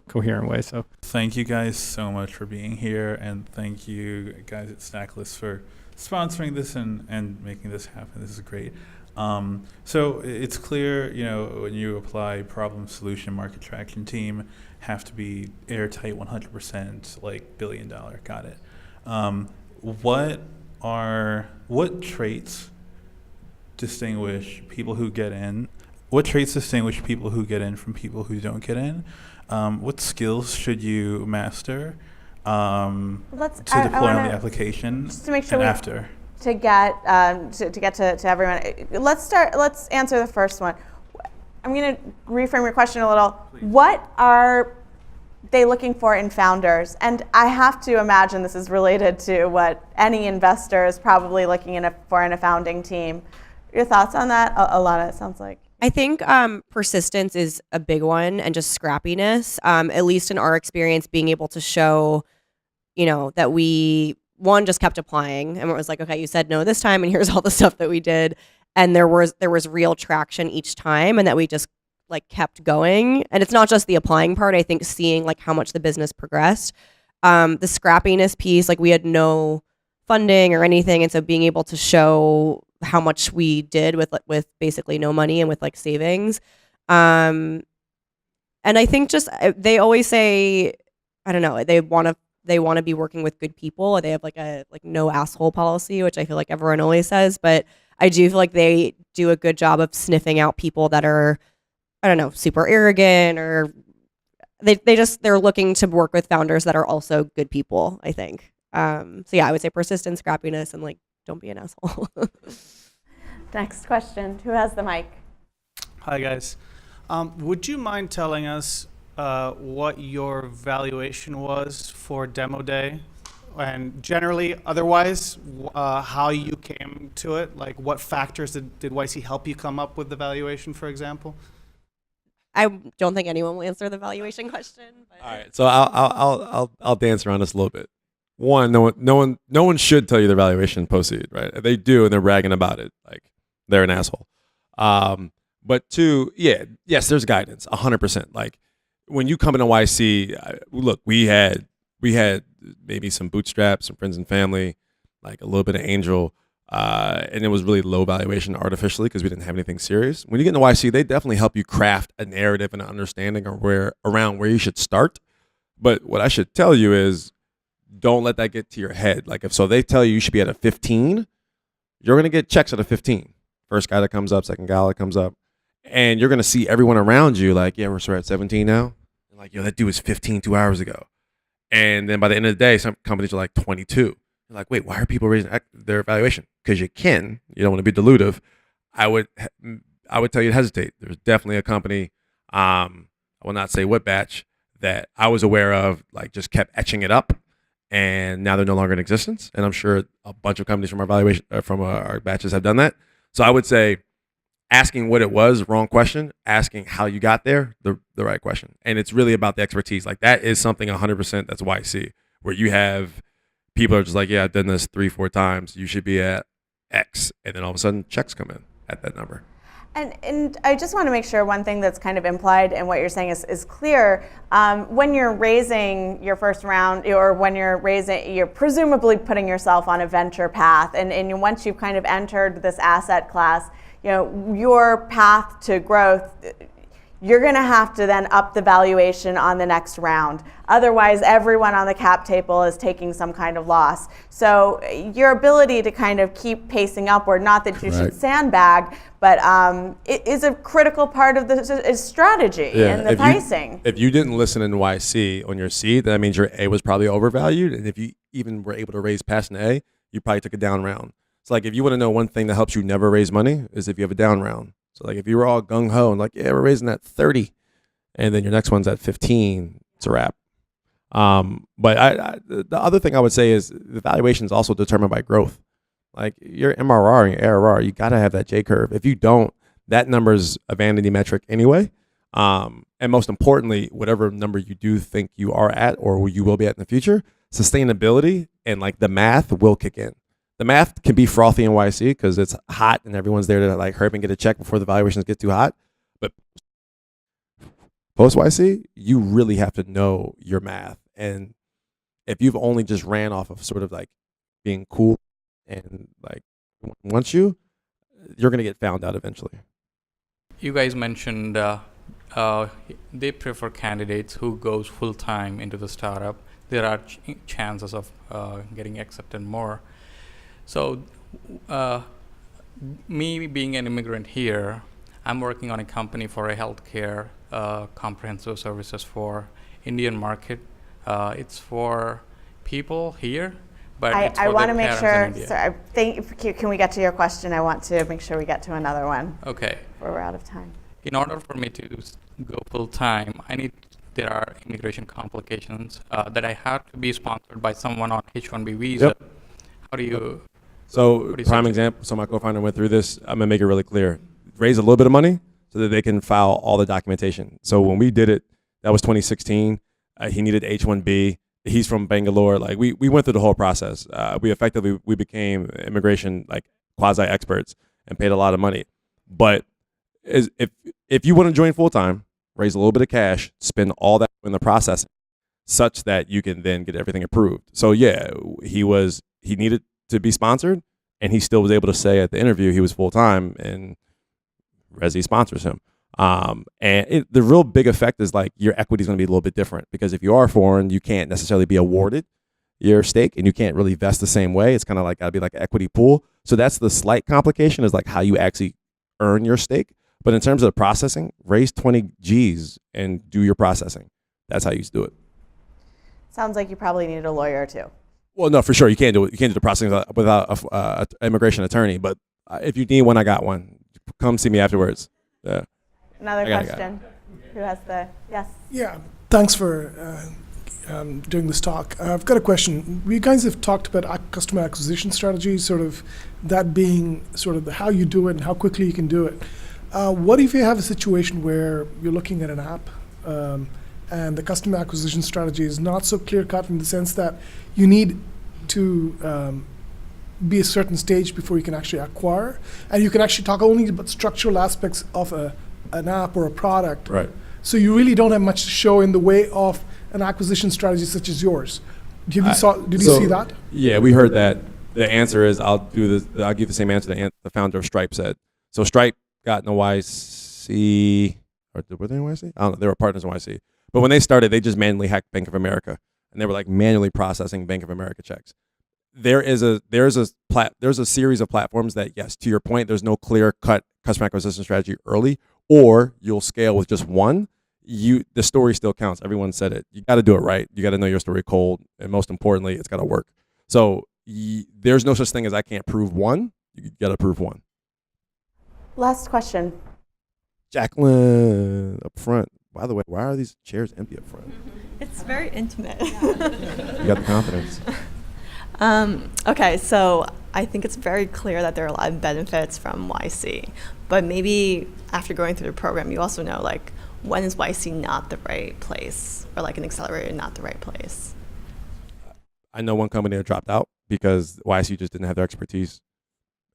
coherent way. So
thank you guys so much for being here, and thank you guys at Stacklist for sponsoring this and making this happen. This is great. So it's clear, when you apply problem solution market traction team, have to be airtight 100%, like $1 billion. Got it. What traits distinguish people who get in? What traits distinguish people who get in from people who don't get in? What skills should you master to deploy on the application
just to make sure
and after?
to get to everyone. Let's answer the first one. I'm going to reframe your question a little. What are they looking for in founders? And I have to imagine this is related to what any investor is probably looking for in a founding team. Your thoughts on that? Alana, it sounds like.
I think persistence is a big one, and just scrappiness. At least in our experience, being able to show, that we just kept applying, and it was like, okay, you said no this time, and here's all the stuff that we did, and there was real traction each time, and that we just like kept going. And it's not just the applying part. I think seeing like how much the business progressed, the scrappiness piece, like we had no funding or anything, and so being able to show how much we did with basically no money and with like savings. And I think just they always say, I don't know, they want to be working with good people. They have like a no asshole policy, which I feel like everyone always says, but I do feel like they do a good job of sniffing out people that are, I don't know, super arrogant, or they're looking to work with founders that are also good people, I think. So yeah, I would say persistence, scrappiness, and like, don't be an asshole.
Next question. Who has the mic?
Hi, guys. Would you mind telling us what your valuation was for demo day? And generally, otherwise, how you came to it? Like, what factors did YC help you come up with the valuation, for example?
I don't think anyone will answer the valuation question. But.
All right, so I'll dance around this a little bit. One, no one should tell you their valuation post-seed, right? If they do and they're bragging about it, like they're an asshole. But two, yes, there's guidance, 100%. Like when you come into YC, look, we had maybe some bootstraps, some friends and family, like a little bit of angel, and it was really low valuation artificially because we didn't have anything serious. When you get into YC, they definitely help you craft a narrative and an understanding of around where you should start. But what I should tell you is, don't let that get to your head. Like if they tell you should be at a 15, you're going to get checks at a 15. First guy that comes up, second guy that comes up. And you're going to see everyone around you like, yeah, we're at 17 now. And like, yo, that dude was 15 2 hours ago. And then by the end of the day, some companies are like 22. You're like, wait, why are people raising their valuation? Because you don't want to be dilutive. I would tell you to hesitate. There's definitely a company, I will not say what batch, that I was aware of, like just kept etching it up. And now they're no longer in existence. And I'm sure a bunch of companies from our valuation, from our batches have done that. So I would say asking what it was, wrong question. Asking how you got there, the right question. And it's really about the expertise. Like that is something 100% that's YC, where you have people are just like, yeah, I've done this 3-4 times. You should be at X. And then all of a sudden checks come in at that number.
And I just want to make sure one thing that's kind of implied in what you're saying is clear. When you're raising your first round, or when you're presumably putting yourself on a venture path, and once you've kind of entered this asset class, your path to growth, you're going to have to then up the valuation on the next round. Otherwise, everyone on the cap table is taking some kind of loss. So your ability to kind of keep pacing upward, not that you should sandbag, but it is a critical part of the strategy and the pricing.
If you didn't listen in YC on your seed, that means your A was probably overvalued. And if you even were able to raise past an A, you probably took a down round. It's like if you want to know one thing that helps you never raise money is if you have a down round. So like if you were all gung-ho and like, yeah, we're raising at 30, and then your next one's at 15, it's a wrap. But the other thing I would say is the valuation is also determined by growth. Like your MRR and your ARR, you got to have that J curve. If you don't, that number is a vanity metric anyway. And most importantly, whatever number you do think you are at or you will be at in the future, sustainability and like the math will kick in. The math can be frothy in YC because it's hot and everyone's there to like hurry and get a check before the valuations get too hot. But post YC, you really have to know your math. And if you've only just ran off of sort of like being cool and like wants you're going to get found out eventually.
You guys mentioned they prefer candidates who goes full time into the startup. There are chances of getting accepted more. So me being an immigrant here, I'm working on a company for a healthcare comprehensive services for Indian market. It's for people here, but it's
I
for
want
their
to make
parents in
sure,
India.
so can we get to your question? I want to make sure we get to another one
Okay.
before we're out of time.
In order for me to go full time, there are immigration complications that I have to be sponsored by someone on H-1B visa.
Yep.
How do you?
So
What do you
prime
say?
example, so my co-founder went through this. I'm gonna make it really clear. Raise a little bit of money so that they can file all the documentation. So when we did it, that was 2016. He needed H-1B. He's from Bangalore. Like we went through the whole process. We became immigration like quasi experts and paid a lot of money. But if you want to join full time, raise a little bit of cash, spend all that in the process, such that you can then get everything approved. So yeah, he needed to be sponsored, and he still was able to say at the interview he was full time, and Resi sponsors him. The real big effect is like your equity is going to be a little bit different, because if you are foreign, you can't necessarily be awarded your stake, and you can't really vest the same way. It's kind of like got to be like an equity pool. So that's the slight complication, is like how you actually earn your stake. But in terms of the processing, raise 20 G's and do your processing. That's how you do it.
Sounds like you probably needed a lawyer too.
Well, no, for sure. You can't do it. You can't do the processing without an immigration attorney. But if you need one, I got one. Come see me afterwards. Yeah.
Another
I got it.
question. Who has the, yes?
Yeah, thanks for doing this talk. I've got a question. We guys have talked about customer acquisition strategies, sort of that being sort of how you do it and how quickly you can do it. What if you have a situation where you're looking at an app and the customer acquisition strategy is not so clear-cut, in the sense that you need to be a certain stage before you can actually acquire, and you can actually talk only about structural aspects of an app or a product.
Right.
So you really don't have much to show in the way of an acquisition strategy such as yours. Did you see that?
Yeah, we heard that. The answer is I'll give the same answer that the founder of Stripe said. So Stripe got in a YC, or were they in YC? I don't know. They were partners in YC. But when they started, they just manually hacked Bank of America, and they were like manually processing Bank of America checks. There's a series of platforms that, yes, to your point, there's no clear-cut customer acquisition strategy early, or you'll scale with just one. The story still counts. Everyone said it. You got to do it right. You got to know your story cold, and most importantly, it's got to work. So there's no such thing as I can't prove one. You got to prove one.
Last question.
Jacqueline up front. By the way, why are these chairs empty up front?
It's very intimate.
You got the confidence.
Okay, so I think it's very clear that there are a lot of benefits from YC, but maybe after going through the program, you also know, like, when is YC not the right place, or like an accelerator not the right place?
I know one company that dropped out because YC just didn't have their expertise,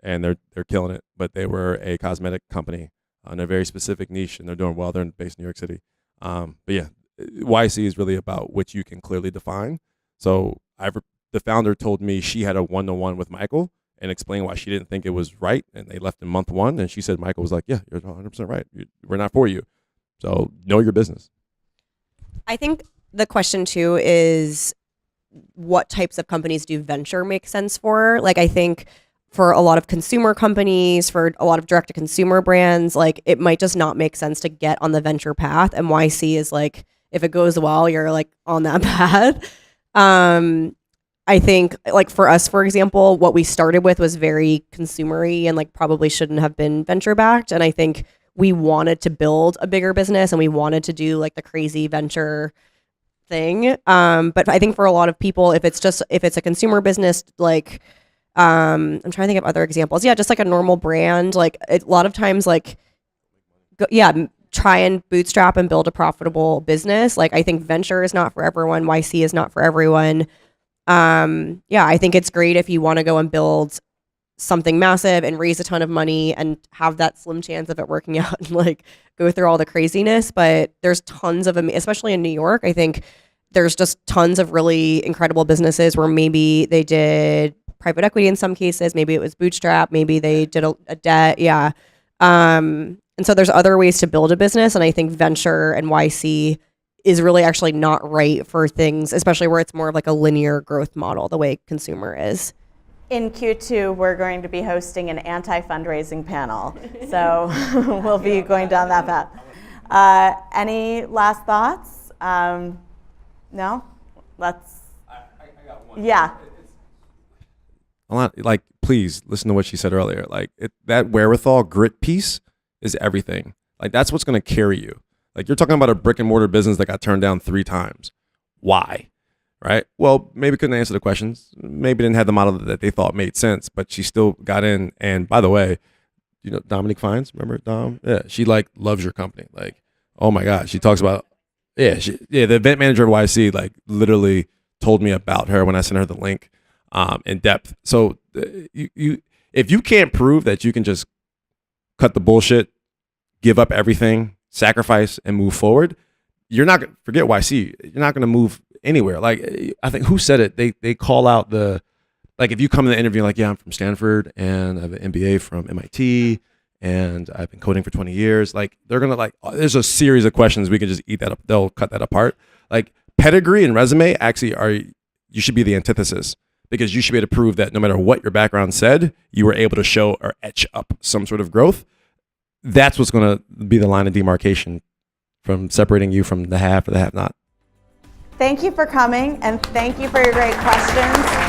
and they're killing it. But they were a cosmetic company on a very specific niche, and they're doing well. They're based in New York City. But yeah, YC is really about what you can clearly define. So the founder told me she had a one-to-one with Michael and explained why she didn't think it was right, and they left in month one. And she said Michael was like, "Yeah, you're 100% right. We're not for you. So know your business."
I think the question too is, what types of companies do venture make sense for? Like, I think for a lot of consumer companies, for a lot of direct to consumer brands, like, it might just not make sense to get on the venture path. And YC is like, if it goes well, you're like on that path. I think, like, for us, for example, what we started with was very consumery and like probably shouldn't have been venture backed. And I think we wanted to build a bigger business, and we wanted to do like the crazy venture thing. But I think for a lot of people, if it's a consumer business, like, I'm trying to think of other examples. Yeah, just like a normal brand, like a lot of times, like, try and bootstrap and build a profitable business. Like, I think venture is not for everyone. YC is not for everyone. I think it's great if you want to go and build something massive and raise a ton of money and have that slim chance of it working out and like go through all the craziness. But there's tons of them, especially in New York. I think there's just tons of really incredible businesses where maybe they did private equity in some cases, maybe it was bootstrap, maybe they did a debt. Yeah. And so there's other ways to build a business. And I think venture and YC is really actually not right for things, especially where it's more of like a linear growth model, the way consumer is.
In Q2, we're going to be hosting an anti-fundraising panel. So we'll be going down that path. Any last thoughts? No? Let's.
I got one.
Yeah.
a lot. Like, please listen to what she said earlier. Like, that wherewithal, grit piece is everything. Like, that's what's going to carry you. Like, you're talking about a brick and mortar business that got turned down 3 times. Why? Right? Well, maybe couldn't answer the questions. Maybe didn't have the model that they thought made sense, but she still got in. And by the way, you know Dominique Fines? Remember Dom? Yeah, she like loves your company. Like, oh my God, she talks about the event manager of YC like literally told me about her when I sent her the link in depth. So you if you can't prove that you can just cut the bullshit, give up everything, sacrifice, and move forward, you're not gonna forget YC. You're not gonna move anywhere. Like, I think who said it? They call out like if you come to the interview like, yeah, I'm from Stanford and I have an MBA from MIT and I've been coding for 20 years. Like, they're gonna like, there's a series of questions we can just eat that up. They'll cut that apart. Like, pedigree and resume actually you should be the antithesis, because you should be able to prove that no matter what your background said, you were able to show or etch up some sort of growth. That's what's going to be the line of demarcation from separating you from the have or the have not.
Thank you for coming, and thank you for your great questions.